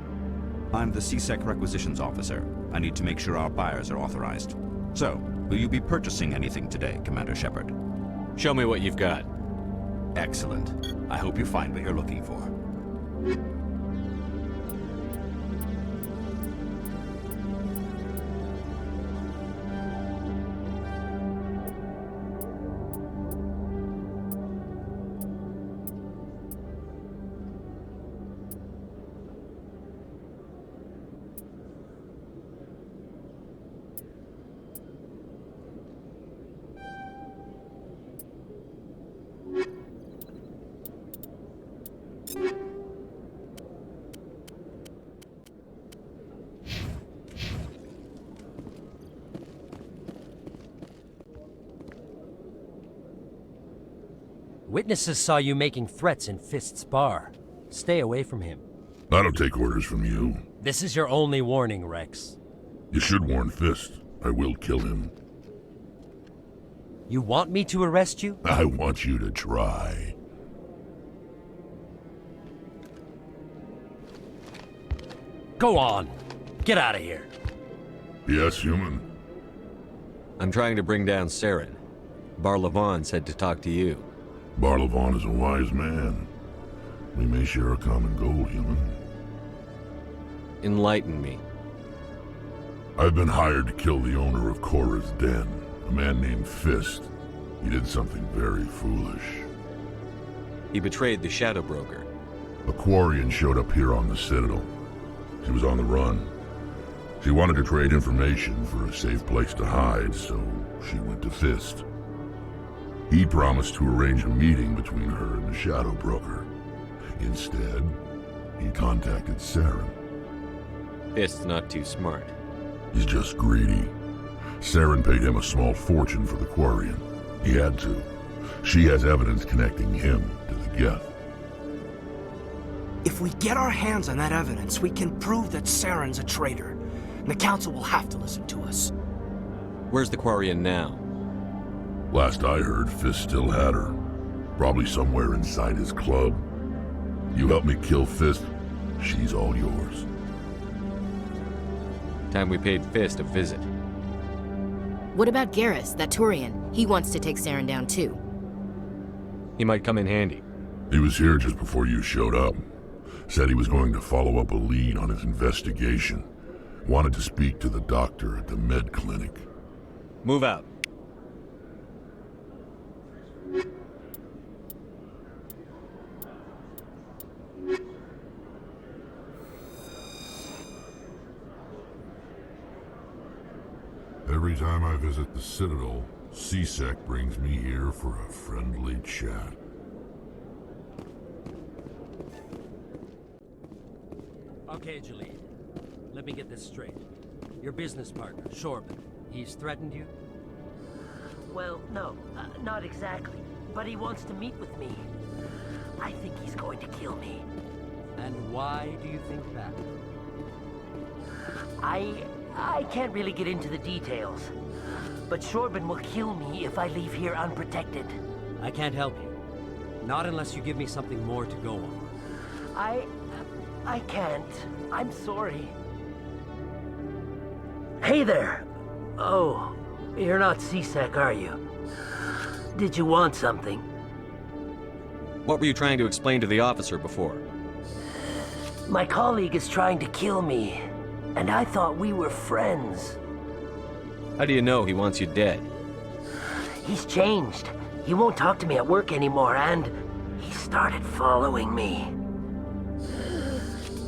I'm the C-Sec requisitions officer. I need to make sure our buyers are authorized. So, will you be purchasing anything today, Commander Shepard? Show me what you've got. Excellent. I hope you find what you're looking for. Witnesses saw you making threats in Fist's bar. Stay away from him. I don't take orders from you. This is your only warning, Rex. You should warn Fist. I will kill him. You want me to arrest you? I want you to try. Go on. Get out of here. Yes, human. I'm trying to bring down Saren. Barlavon said to talk to you. Barlavon is a wise man. We may share a common goal, human. Enlighten me. I've been hired to kill the owner of Korra's Den, a man named Fist. He did something very foolish. He betrayed the Shadow Broker. A Quarian showed up here on the Citadel. She was on the run. She wanted to trade information for a safe place to hide, so she went to Fist. He promised to arrange a meeting between her and the Shadow Broker. Instead, he contacted Saren. Fist's not too smart. He's just greedy. Saren paid him a small fortune for the Quarian. He had to. She has evidence connecting him to the Geth. If we get our hands on that evidence, we can prove that Saren's a traitor. And the Council will have to listen to us. Where's the Quarian now? Last I heard, Fist still had her. Probably somewhere inside his club. You help me kill Fist, she's all yours. Time we paid Fist a visit. What about Garrus, that Turian? He wants to take Saren down too. He might come in handy. He was here just before you showed up. Said he was going to follow up a lead on his investigation. Wanted to speak to the doctor at the med clinic. Move out. Every time I visit the Citadel, C-Sec brings me here for a friendly chat. Okay, Jaleel. Let me get this straight. Your business partner, Shorban, he's threatened you? Well, no, not exactly. But he wants to meet with me. I think he's going to kill me. And why do you think that? I can't really get into the details. but Shorben will kill me if I leave here unprotected. I can't help you. Not unless you give me something more to go on. I can't. I'm sorry. Hey there! Oh, you're not C-Sec, are you? Did you want something? What were you trying to explain to the officer before? My colleague is trying to kill me, and I thought we were friends. How do you know he wants you dead? He's changed. He won't talk to me at work anymore, and he started following me.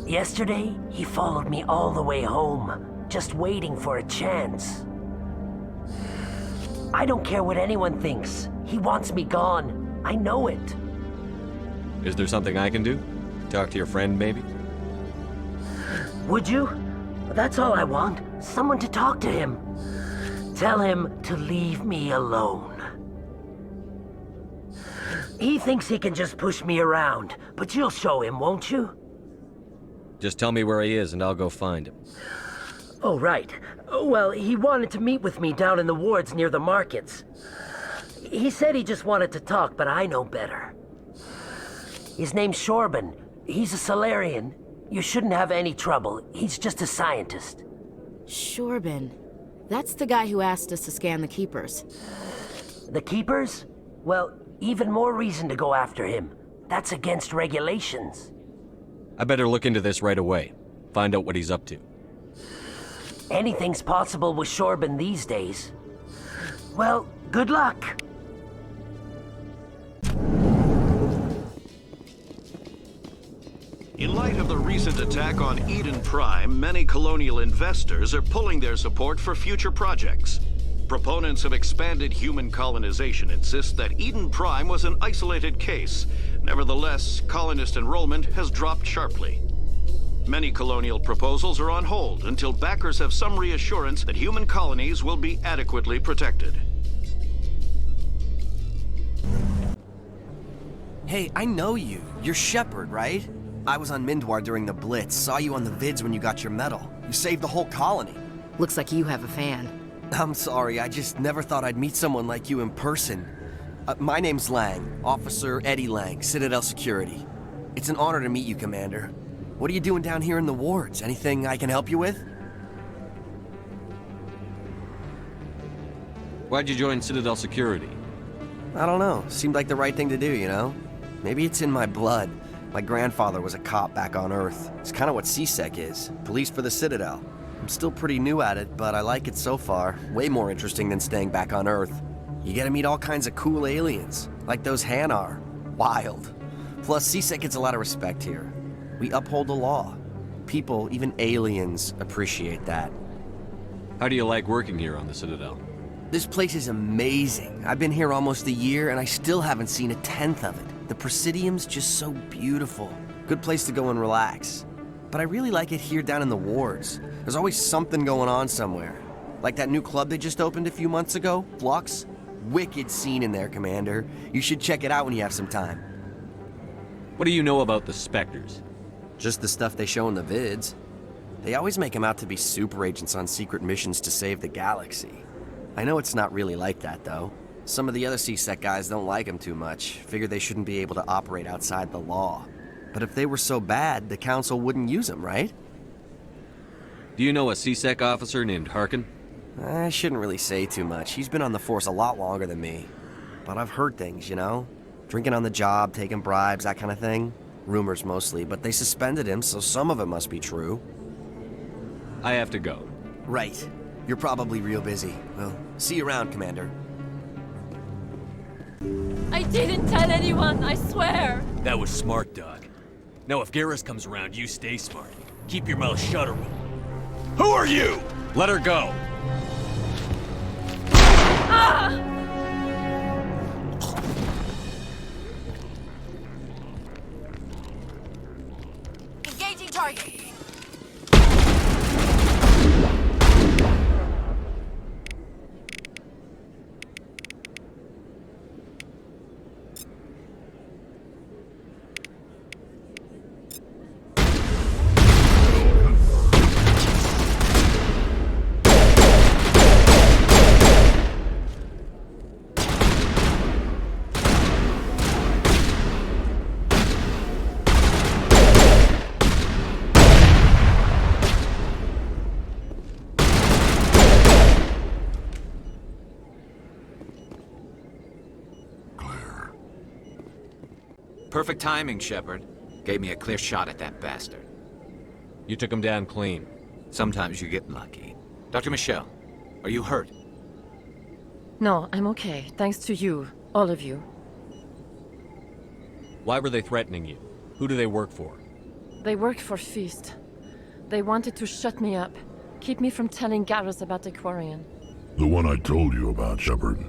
Yesterday, he followed me all the way home, just waiting for a chance. I don't care what anyone thinks. He wants me gone. I know it. Is there something I can do? Talk to your friend, maybe? Would you? That's all I want. Someone to talk to him. Tell him to leave me alone. He thinks he can just push me around, but you'll show him, won't you? Just tell me where he is and I'll go find him. Oh, right. Well, he wanted to meet with me down in the wards near the markets. He said he just wanted to talk, but I know better. His name's Shorben. He's a Solarian. You shouldn't have any trouble. He's just a scientist. Shorben. That's the guy who asked us to scan the Keepers. The Keepers? Well, even more reason to go after him. That's against regulations. I better look into this right away. Find out what he's up to. Anything's possible with Shorben these days. Well, good luck. In light of the recent attack on Eden Prime, many colonial investors are pulling their support for future projects. Proponents of expanded human colonization insist that Eden Prime was an isolated case. Nevertheless, colonist enrollment has dropped sharply. Many colonial proposals are on hold until backers have some reassurance that human colonies will be adequately protected. Hey, I know you. You're Shepard, right? I was on Mindwar during the Blitz, saw you on the vids when you got your medal. You saved the whole colony. Looks like you have a fan. I'm sorry, I just never thought I'd meet someone like you in person. My name's Lang, Officer Eddie Lang, Citadel Security. It's an honor to meet you, Commander. What are you doing down here in the wards? Anything I can help you with? Why'd you join Citadel Security? I don't know. Seemed like the right thing to do, you know? Maybe it's in my blood. My grandfather was a cop back on Earth. It's kind of what C-Sec is. Police for the Citadel. I'm still pretty new at it, but I like it so far. Way more interesting than staying back on Earth. You get to meet all kinds of cool aliens, like those Hanar. Wild. Plus, C-Sec gets a lot of respect here. We uphold the law. People, even aliens, appreciate that. How do you like working here on the Citadel? This place is amazing. I've been here almost a year, and I still haven't seen a tenth of it. The Presidium's just so beautiful. Good place to go and relax. But I really like it here down in the wards. There's always something going on somewhere. Like that new club they just opened a few months ago, Flux. Wicked scene in there, Commander. You should check it out when you have some time. What do you know about the Spectres? Just the stuff they show in the vids. They always make them out to be super agents on secret missions to save the galaxy. I know it's not really like that, though. Some of the other C-Sec guys don't like them too much, figure they shouldn't be able to operate outside the law. But if they were so bad, the Council wouldn't use them, right? Do you know a C-Sec officer named Harkin? I shouldn't really say too much. He's been on the force a lot longer than me. But I've heard things, you know? Drinking on the job, taking bribes, that kind of thing. Rumors mostly, but they suspended him, so some of it must be true. I have to go. Right. You're probably real busy. Well, see you around, Commander. I didn't tell anyone, I swear! That was smart, Doc. Now if Garrus comes around, you stay smart. Keep your mouth shut or we'll... Who are you? Let her go! Ah! Engaging target! Perfect timing, Shepard. Gave me a clear shot at that bastard. You took him down clean. Sometimes you get lucky. Dr. Michelle, are you hurt? No, I'm okay. Thanks to you. All of you. Why were they threatening you? Who do they work for? They work for Feast. They wanted to shut me up. Keep me from telling Garrus about the Quarian. The one I told you about, Shepard.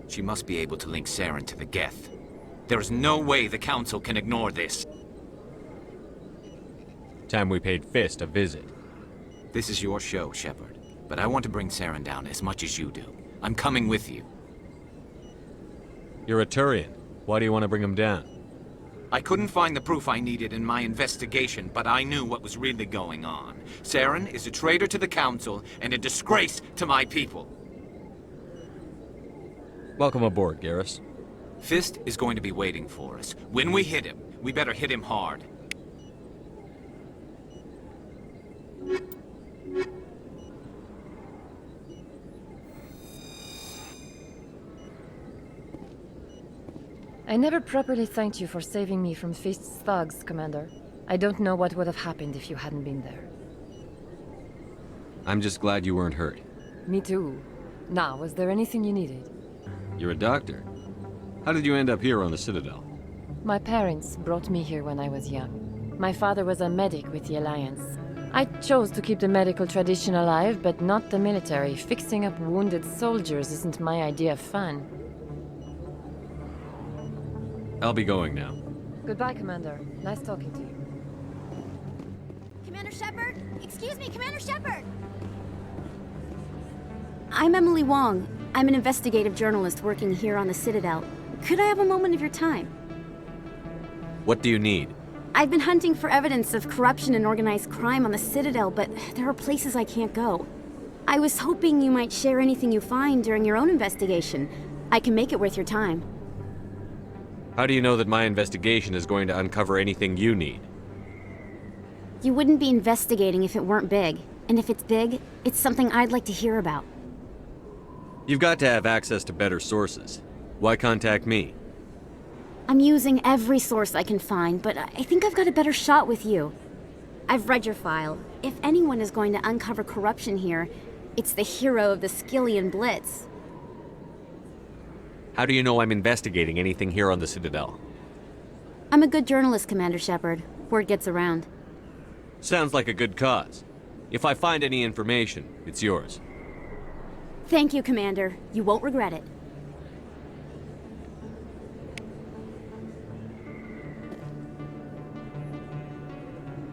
She must be able to link Saren to the Geth. There is no way the Council can ignore this. Time we paid Fist a visit. This is your show, Shepard. But I want to bring Saren down as much as you do. I'm coming with you. You're a Turian. Why do you want to bring him down? I couldn't find the proof I needed in my investigation, but I knew what was really going on. Saren is a traitor to the Council and a disgrace to my people. Welcome aboard, Garrus. Fist is going to be waiting for us. When we hit him, we better hit him hard. I never properly thanked you for saving me from Feast's thugs, Commander. I don't know what would have happened if you hadn't been there. I'm just glad you weren't hurt. Me too. Now, was there anything you needed? You're a doctor. How did you end up here on the Citadel? My parents brought me here when I was young. My father was a medic with the Alliance. I chose to keep the medical tradition alive, but not the military. Fixing up wounded soldiers isn't my idea of fun. I'll be going now. Goodbye, Commander. Nice talking to you. Commander Shepard? Excuse me, Commander Shepard! I'm Emily Wong. I'm an investigative journalist working here on the Citadel. Could I have a moment of your time? What do you need? I've been hunting for evidence of corruption and organized crime on the Citadel, but there are places I can't go. I was hoping you might share anything you find during your own investigation. I can make it worth your time. How do you know that my investigation is going to uncover anything you need? You wouldn't be investigating if it weren't big. And if it's big, it's something I'd like to hear about. You've got to have access to better sources. Why contact me? I'm using every source I can find, but I think I've got a better shot with you. I've read your file. If anyone is going to uncover corruption here, it's the hero of the Skillian Blitz. How do you know I'm investigating anything here on the Citadel? I'm a good journalist, Commander Shepard. Word gets around. Sounds like a good cause. If I find any information, it's yours. Thank you, Commander. You won't regret it.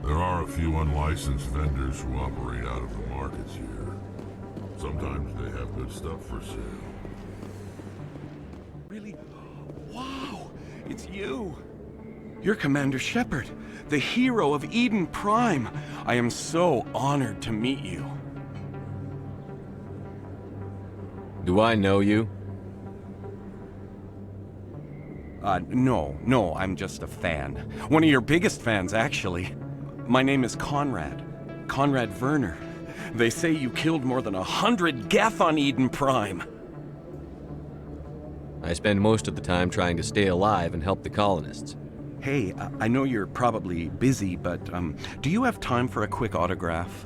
There are a few unlicensed vendors who operate out of the markets here. Sometimes they have good stuff for sale. Really? Wow! It's you! You're Commander Shepard, the hero of Eden Prime. I am so honored to meet you. Do I know you? No, I'm just a fan. One of your biggest fans, actually. My name is Conrad. Conrad Werner. They say you killed more than 100 Geth on Eden Prime. I spend most of the time trying to stay alive and help the colonists. Hey, I know you're probably busy, but do you have time for a quick autograph?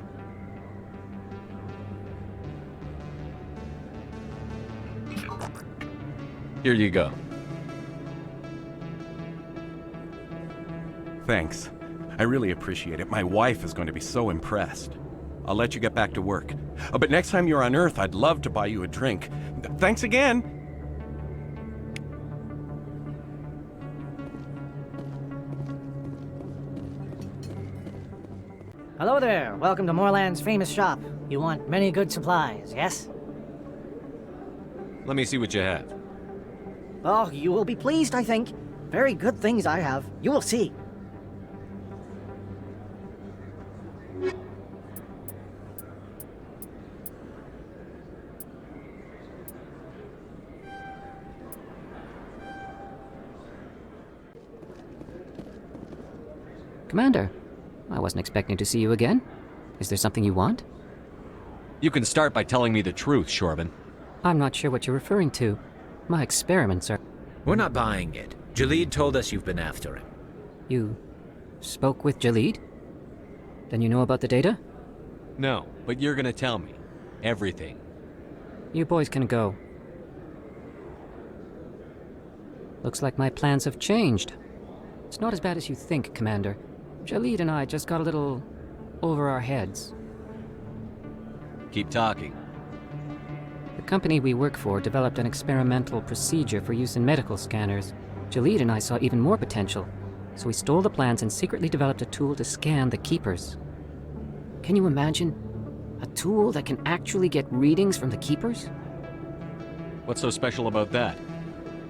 Here you go. Thanks. I really appreciate it. My wife is going to be so impressed. I'll let you get back to work. But next time you're on Earth, I'd love to buy you a drink. Thanks again! Hello there. Welcome to Moorland's famous shop. You want many good supplies, yes? Let me see what you have. Oh, you will be pleased, I think. Very good things I have. You will see. Commander, I wasn't expecting to see you again. Is there something you want? You can start by telling me the truth, Shorban. I'm not sure what you're referring to. My experiments are... We're not buying it. Jaleed told us you've been after him. You spoke with Jalid? Then you know about the data? No, but you're gonna tell me. Everything. You boys can go. Looks like my plans have changed. It's not as bad as you think, Commander. Jalid and I just got a little over our heads. Keep talking. The company we work for developed an experimental procedure for use in medical scanners. Jalid and I saw even more potential, so we stole the plans and secretly developed a tool to scan the Keepers. Can you imagine? A tool that can actually get readings from the Keepers? What's so special about that?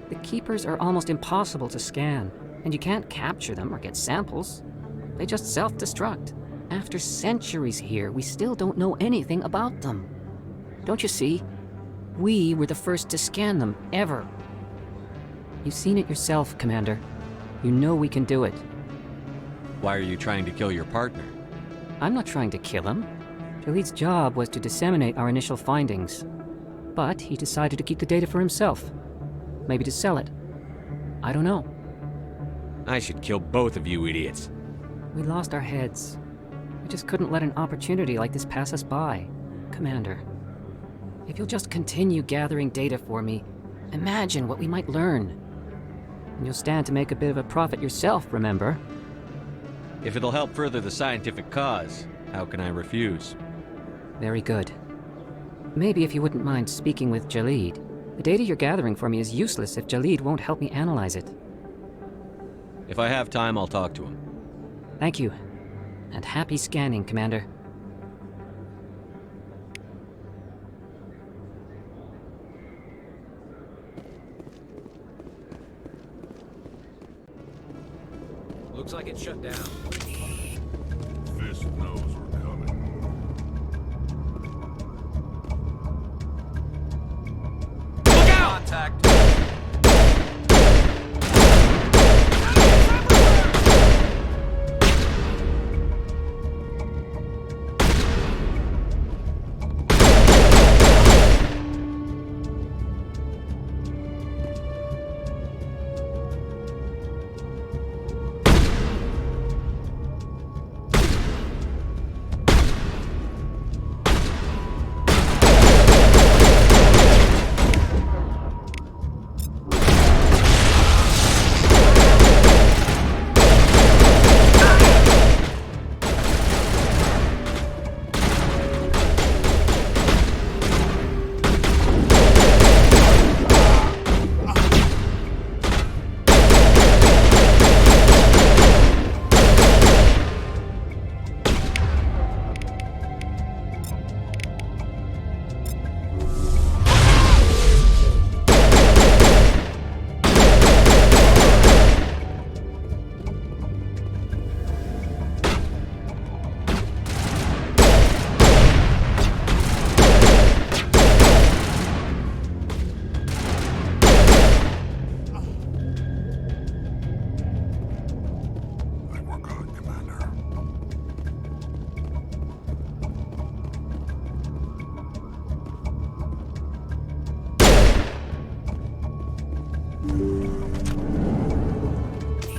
The Keepers are almost impossible to scan, and you can't capture them or get samples. They just self-destruct. After centuries here, we still don't know anything about them. Don't you see? We were the first to scan them, ever. You've seen it yourself, Commander. You know we can do it. Why are you trying to kill your partner? I'm not trying to kill him. Jalid's job was to disseminate our initial findings. But he decided to keep the data for himself. Maybe to sell it. I don't know. I should kill both of you idiots. We lost our heads. We just couldn't let an opportunity like this pass us by. Commander, if you'll just continue gathering data for me, imagine what we might learn. And you'll stand to make a bit of a profit yourself, remember? If it'll help further the scientific cause, how can I refuse? Very good. Maybe if you wouldn't mind speaking with Jalid. The data you're gathering for me is useless if Jalid won't help me analyze it. If I have time, I'll talk to him. Thank you. And happy scanning, Commander. Looks like it's shut down. Fist knows we're coming. Look out! Contact!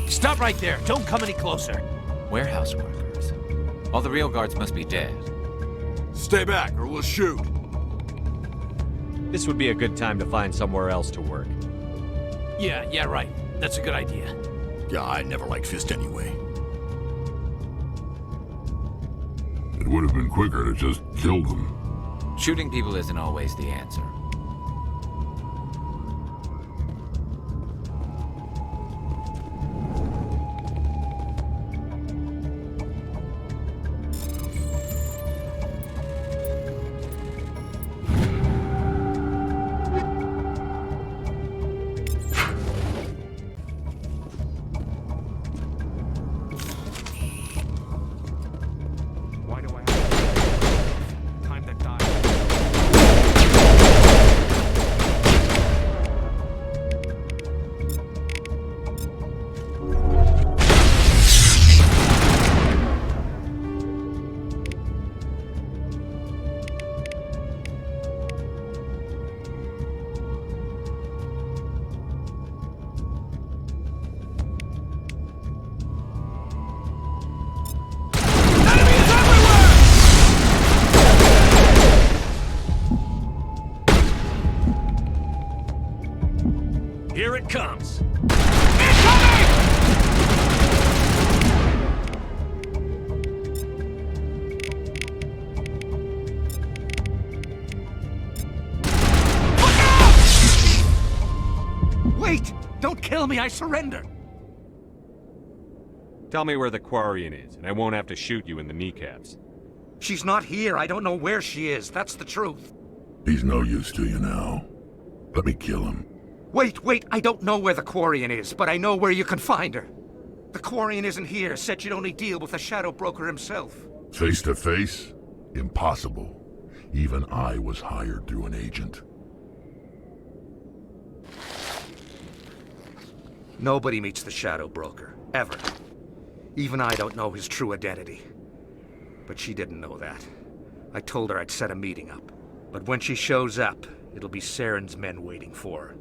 Stop right there! Don't come any closer! Warehouse workers. All the real guards must be dead. Stay back, or we'll shoot. This would be a good time to find somewhere else to work. Yeah, right. That's a good idea. Yeah, I never liked Fist anyway. It would have been quicker to just kill them. Shooting people isn't always the answer. Why do I have time that dies? Don't kill me, I surrender! Tell me where the Quarian is, and I won't have to shoot you in the kneecaps. She's not here. I don't know where she is. That's the truth. He's no use to you now. Let me kill him. Wait, I don't know where the Quarian is, but I know where you can find her. The Quarian isn't here. Said you'd only deal with the Shadow Broker himself. Face to face? Impossible. Even I was hired through an agent. Nobody meets the Shadow Broker. Ever. Even I don't know his true identity. But she didn't know that. I told her I'd set a meeting up. But when she shows up, it'll be Saren's men waiting for her.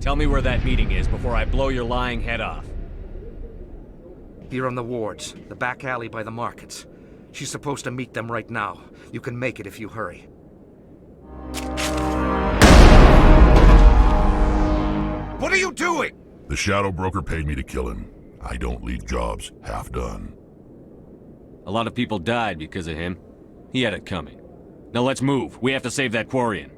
Tell me where that meeting is before I blow your lying head off. Here on the wards, the back alley by the markets. She's supposed to meet them right now. You can make it if you hurry. What are you doing? The Shadow Broker paid me to kill him. I don't leave jobs half done. A lot of people died because of him. He had it coming. Now let's move. We have to save that Quarian.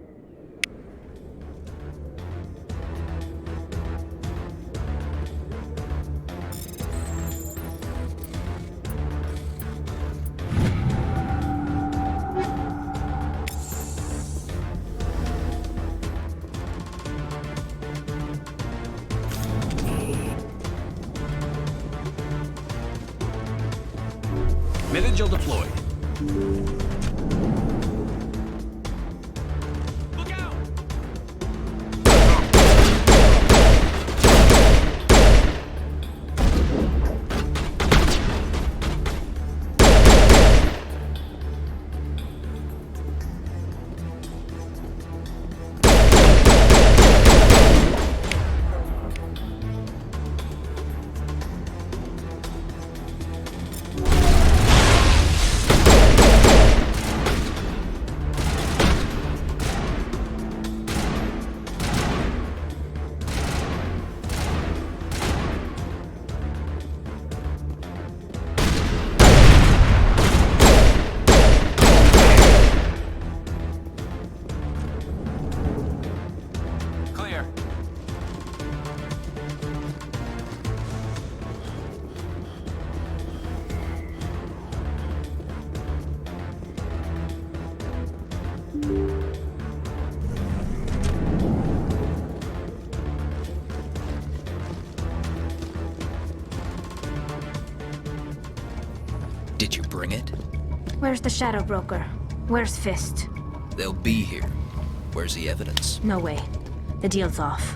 Mid-Angel deployed. Look out! Did you bring it? Where's the Shadow Broker? Where's Fist? They'll be here. Where's the evidence? No way. The deal's off.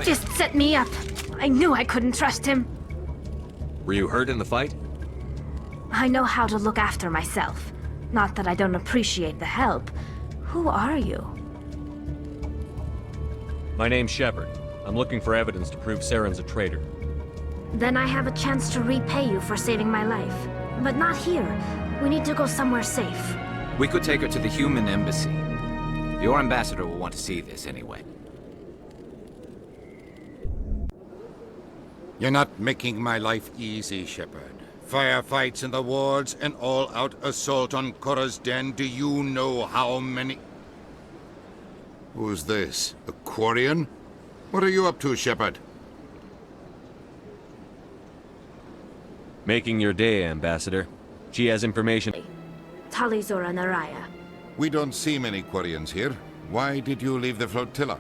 Just set me up. I knew I couldn't trust him. Were you hurt in the fight? I know how to look after myself. Not that I don't appreciate the help. Who are you? My name's Shepard. I'm looking for evidence to prove Saren's a traitor. Then I have a chance to repay you for saving my life. But not here. We need to go somewhere safe. We could take her to the human embassy. Your ambassador will want to see this anyway. You're not making my life easy, Shepard. Firefights in the wards, an all-out assault on Korra's den. Do you know how many... Who's this? A Quarian? What are you up to, Shepard? Making your day, Ambassador. She has information. Talizora Naraya. We don't see many Quarians here. Why did you leave the flotilla?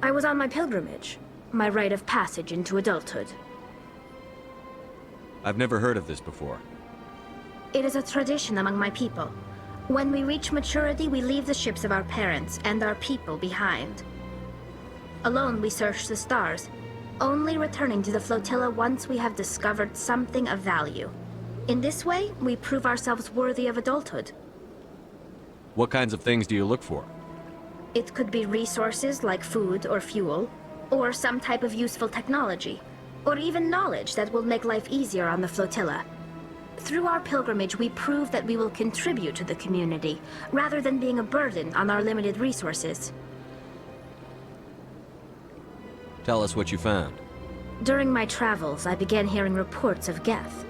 I was on my pilgrimage. My rite of passage into adulthood. I've never heard of this before. It is a tradition among my people. When we reach maturity, we leave the ships of our parents and our people behind. Alone, we search the stars. only returning to the flotilla once we have discovered something of value. In this way, we prove ourselves worthy of adulthood. What kinds of things do you look for? It could be resources like food or fuel, or some type of useful technology, or even knowledge that will make life easier on the flotilla. Through our pilgrimage, we prove that we will contribute to the community, rather than being a burden on our limited resources. Tell us what you found. During my travels, I began hearing reports of Geth.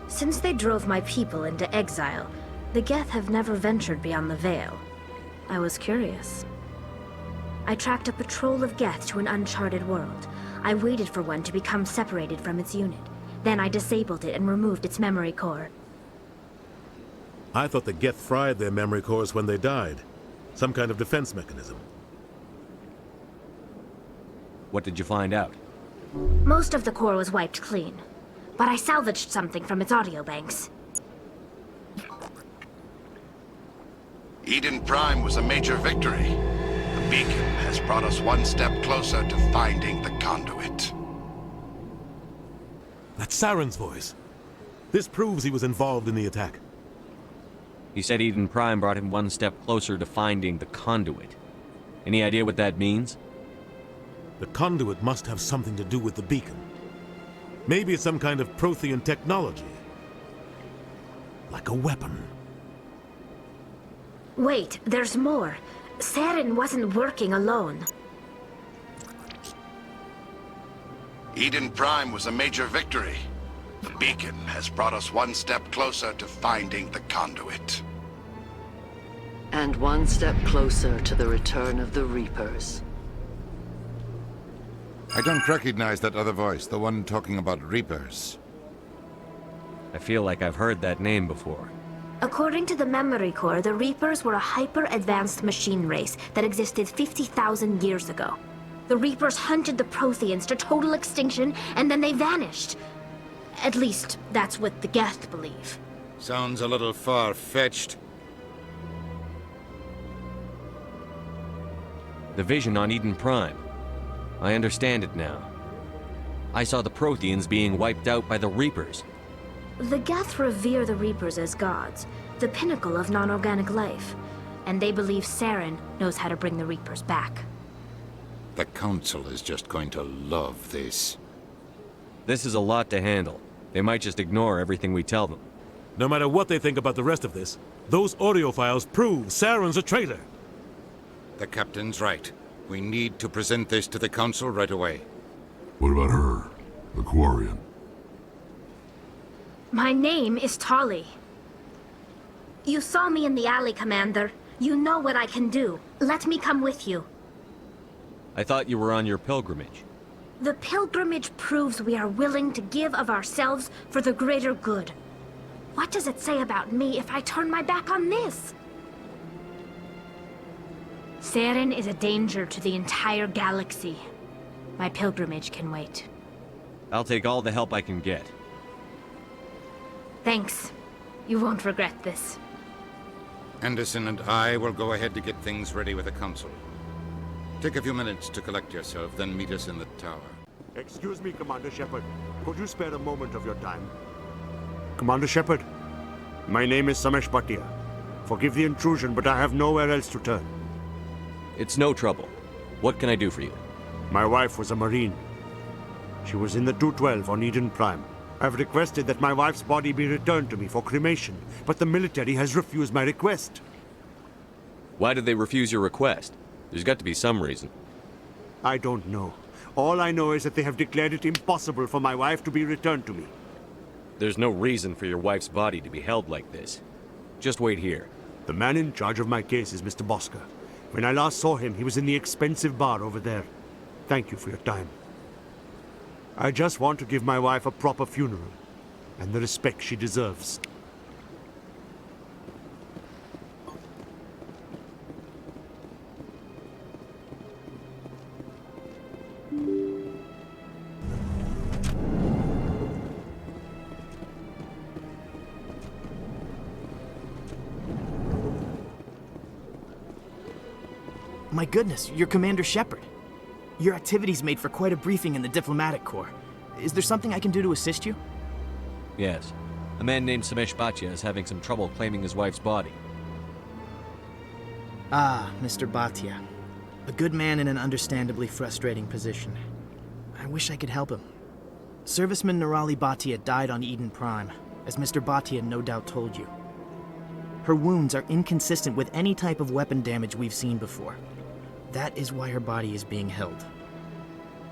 Since they drove my people into exile, the Geth have never ventured beyond the Veil. I was curious. I tracked a patrol of Geth to an uncharted world. I waited for one to become separated from its unit. Then I disabled it and removed its memory core. I thought the Geth fried their memory cores when they died. Some kind of defense mechanism. What did you find out? Most of the core was wiped clean, but I salvaged something from its audio banks. Eden Prime was a major victory. The beacon has brought us one step closer to finding the conduit. That's Saren's voice. This proves he was involved in the attack. He said Eden Prime brought him one step closer to finding the conduit. Any idea what that means? The conduit must have something to do with the beacon. Maybe it's some kind of Prothean technology. Like a weapon. Wait, there's more. Saren wasn't working alone. Eden Prime was a major victory. The beacon has brought us one step closer to finding the conduit. And one step closer to the return of the Reapers. I don't recognize that other voice, the one talking about Reapers. I feel like I've heard that name before. According to the memory core, the Reapers were a hyper-advanced machine race that existed 50,000 years ago. The Reapers hunted the Protheans to total extinction, and then they vanished. At least, that's what the Geth believe. Sounds a little far-fetched. The vision on Eden Prime. I understand it now. I saw the Protheans being wiped out by the Reapers. The Geth revere the Reapers as gods, the pinnacle of non-organic life. And they believe Saren knows how to bring the Reapers back. The Council is just going to love this. This is a lot to handle. They might just ignore everything we tell them. No matter what they think about the rest of this, those audio files prove Saren's a traitor. The Captain's right. We need to present this to the Council right away. What about her? The Quarian? My name is Tali. You saw me in the alley, Commander. You know what I can do. Let me come with you. I thought you were on your pilgrimage. The pilgrimage proves we are willing to give of ourselves for the greater good. What does it say about me if I turn my back on this? Saren is a danger to the entire galaxy. My pilgrimage can wait. I'll take all the help I can get. Thanks. You won't regret this. Anderson and I will go ahead to get things ready with the Council. Take a few minutes to collect yourself, then meet us in the tower. Excuse me, Commander Shepard. Could you spare a moment of your time? Commander Shepard, my name is Samesh Bhatia. Forgive the intrusion, but I have nowhere else to turn. It's no trouble. What can I do for you? My wife was a Marine. She was in the 212 on Eden Prime. I've requested that my wife's body be returned to me for cremation, but the military has refused my request. Why did they refuse your request? There's got to be some reason. I don't know. All I know is that they have declared it impossible for my wife to be returned to me. There's no reason for your wife's body to be held like this. Just wait here. The man in charge of my case is Mr. Bosca. When I last saw him, he was in the expensive bar over there. Thank you for your time. I just want to give my wife a proper funeral, and the respect she deserves. My goodness, you're Commander Shepard. Your activities made for quite a briefing in the diplomatic corps. Is there something I can do to assist you? Yes. A man named Samesh Bhatia is having some trouble claiming his wife's body. Ah, Mr. Bhatia. A good man in an understandably frustrating position. I wish I could help him. Serviceman Nirali Bhatia died on Eden Prime, as Mr. Bhatia no doubt told you. Her wounds are inconsistent with any type of weapon damage we've seen before. That is why her body is being held.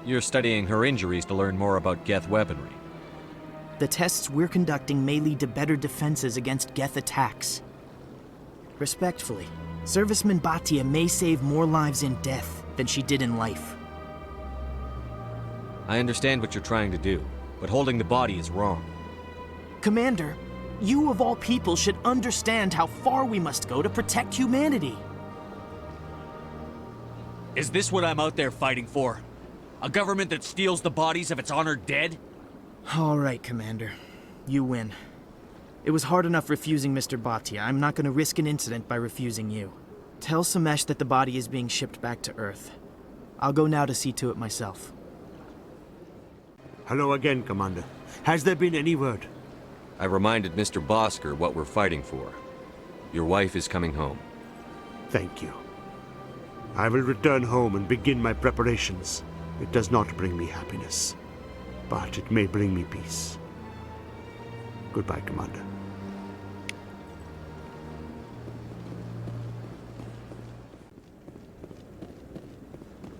You're studying her injuries to learn more about Geth weaponry. The tests we're conducting may lead to better defenses against Geth attacks. Respectfully, Serviceman Bhatia may save more lives in death than she did in life. I understand what you're trying to do, but holding the body is wrong. Commander, you of all people should understand how far we must go to protect humanity. Is this what I'm out there fighting for? A government that steals the bodies of its honored dead? All right, Commander. You win. It was hard enough refusing Mr. Bhatia. I'm not going to risk an incident by refusing you. Tell Samesh that the body is being shipped back to Earth. I'll go now to see to it myself. Hello again, Commander. Has there been any word? I reminded Mr. Bosker what we're fighting for. Your wife is coming home. Thank you. I will return home and begin my preparations. It does not bring me happiness, but it may bring me peace. Goodbye, Commander.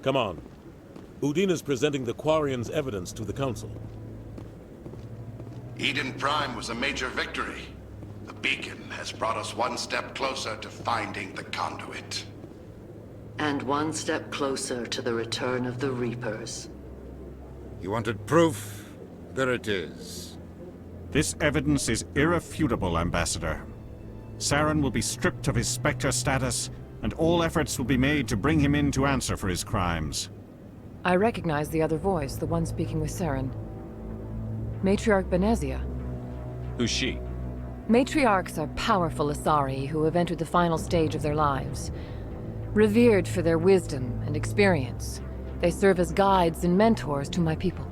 Come on. Udine is presenting the Quarian's evidence to the Council. Eden Prime was a major victory. The beacon has brought us one step closer to finding the conduit. And one step closer to the return of the Reapers. You wanted proof? There it is. This evidence is irrefutable, Ambassador. Saren will be stripped of his Spectre status, and all efforts will be made to bring him in to answer for his crimes. I recognize the other voice, the one speaking with Saren. Matriarch Benezia. Who's she? Matriarchs are powerful Asari who have entered the final stage of their lives. Revered for their wisdom and experience, they serve as guides and mentors to my people.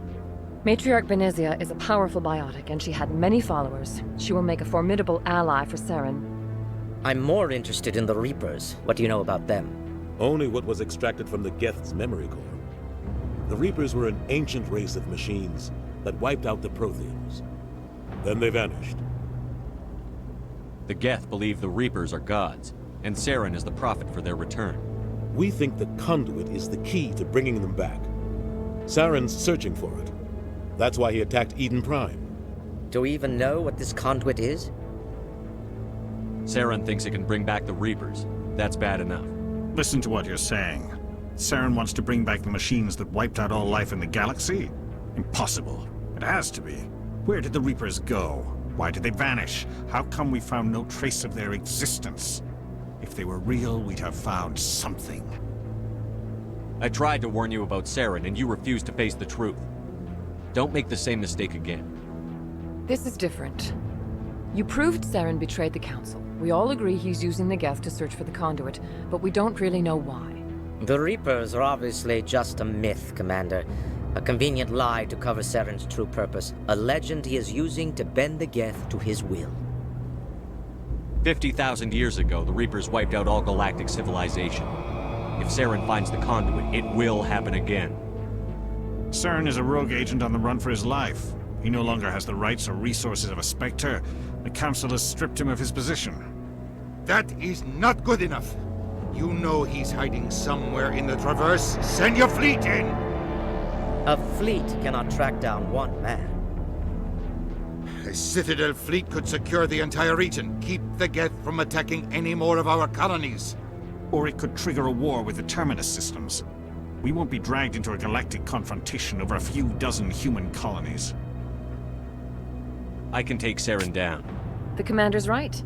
Matriarch Benezia is a powerful biotic, and she had many followers. She will make a formidable ally for Saren. I'm more interested in the Reapers. What do you know about them? Only what was extracted from the Geth's memory core. The Reapers were an ancient race of machines that wiped out the Protheans. Then they vanished. The Geth believe the Reapers are gods, and Saren is the prophet for their return. We think the conduit is the key to bringing them back. Saren's searching for it. That's why he attacked Eden Prime. Do we even know what this conduit is? Saren thinks it can bring back the Reapers. That's bad enough. Listen to what you're saying. Saren wants to bring back the machines that wiped out all life in the galaxy? Impossible. It has to be. Where did the Reapers go? Why did they vanish? How come we found no trace of their existence? If they were real, we'd have found something. I tried to warn you about Saren, and you refused to face the truth. Don't make the same mistake again. This is different. You proved Saren betrayed the Council. We all agree he's using the Geth to search for the conduit, but we don't really know why. The Reapers are obviously just a myth, Commander. A convenient lie to cover Saren's true purpose. A legend he is using to bend the Geth to his will. 50,000 years ago, the Reapers wiped out all galactic civilization. If Saren finds the conduit, it will happen again. Saren is a rogue agent on the run for his life. He no longer has the rights or resources of a Spectre. The Council has stripped him of his position. That is not good enough. You know he's hiding somewhere in the Traverse. Send your fleet in! A fleet cannot track down one man. A Citadel fleet could secure the entire region, keep the Geth from attacking any more of our colonies. Or it could trigger a war with the Terminus systems. We won't be dragged into a galactic confrontation over a few dozen human colonies. I can take Saren down. The Commander's right.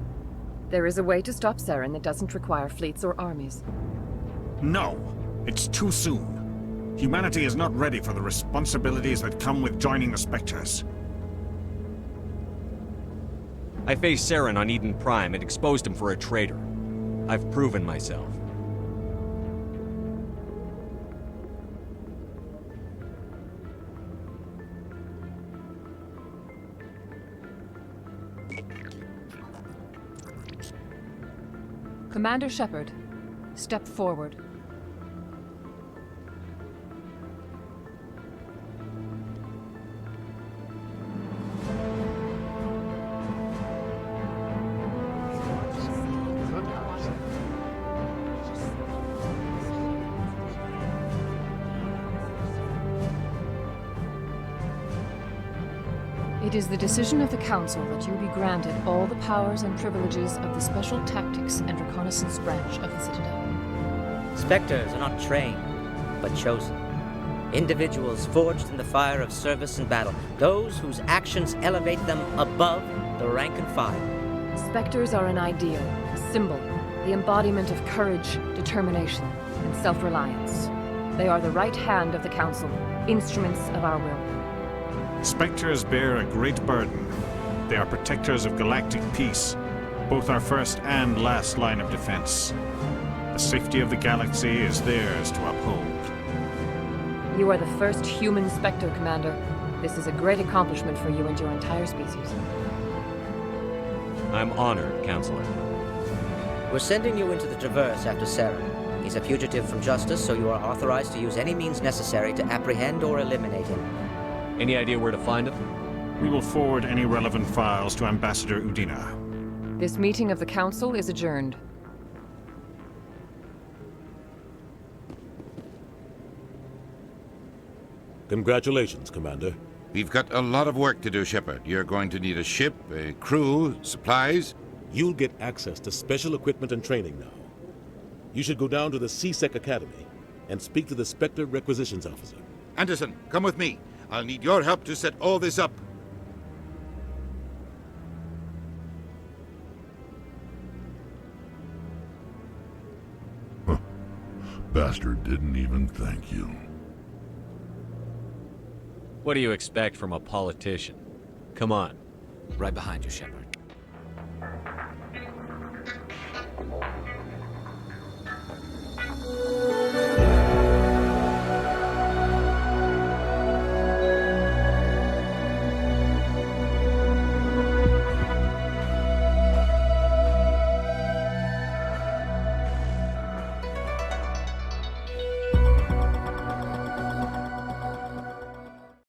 There is a way to stop Saren that doesn't require fleets or armies. No! It's too soon. Humanity is not ready for the responsibilities that come with joining the Spectres. I faced Saren on Eden Prime and exposed him for a traitor. I've proven myself. Commander Shepard, step forward. It is the decision of the Council that you be granted all the powers and privileges of the Special Tactics and Reconnaissance branch of the Citadel. Spectres are not trained, but chosen. Individuals forged in the fire of service and battle, those whose actions elevate them above the rank and file. Spectres are an ideal, a symbol, the embodiment of courage, determination, and self-reliance. They are the right hand of the Council, instruments of our will. Spectres bear a great burden. They are protectors of galactic peace, both our first and last line of defense. The safety of the galaxy is theirs to uphold. You are the first human Spectre, Commander. This is a great accomplishment for you and your entire species. I'm honored, Counselor. We're sending you into the Traverse after Saren. He's a fugitive from justice, so you are authorized to use any means necessary to apprehend or eliminate him. Any idea where to find him? We will forward any relevant files to Ambassador Udina. This meeting of the Council is adjourned. Congratulations, Commander. We've got a lot of work to do, Shepard. You're going to need a ship, a crew, supplies. You'll get access to special equipment and training now. You should go down to the CSEC Academy and speak to the Spectre Requisitions Officer. Anderson, come with me. I'll need your help to set all this up. Bastard didn't even thank you. What do you expect from a politician? Come on. Right behind you, Shepard.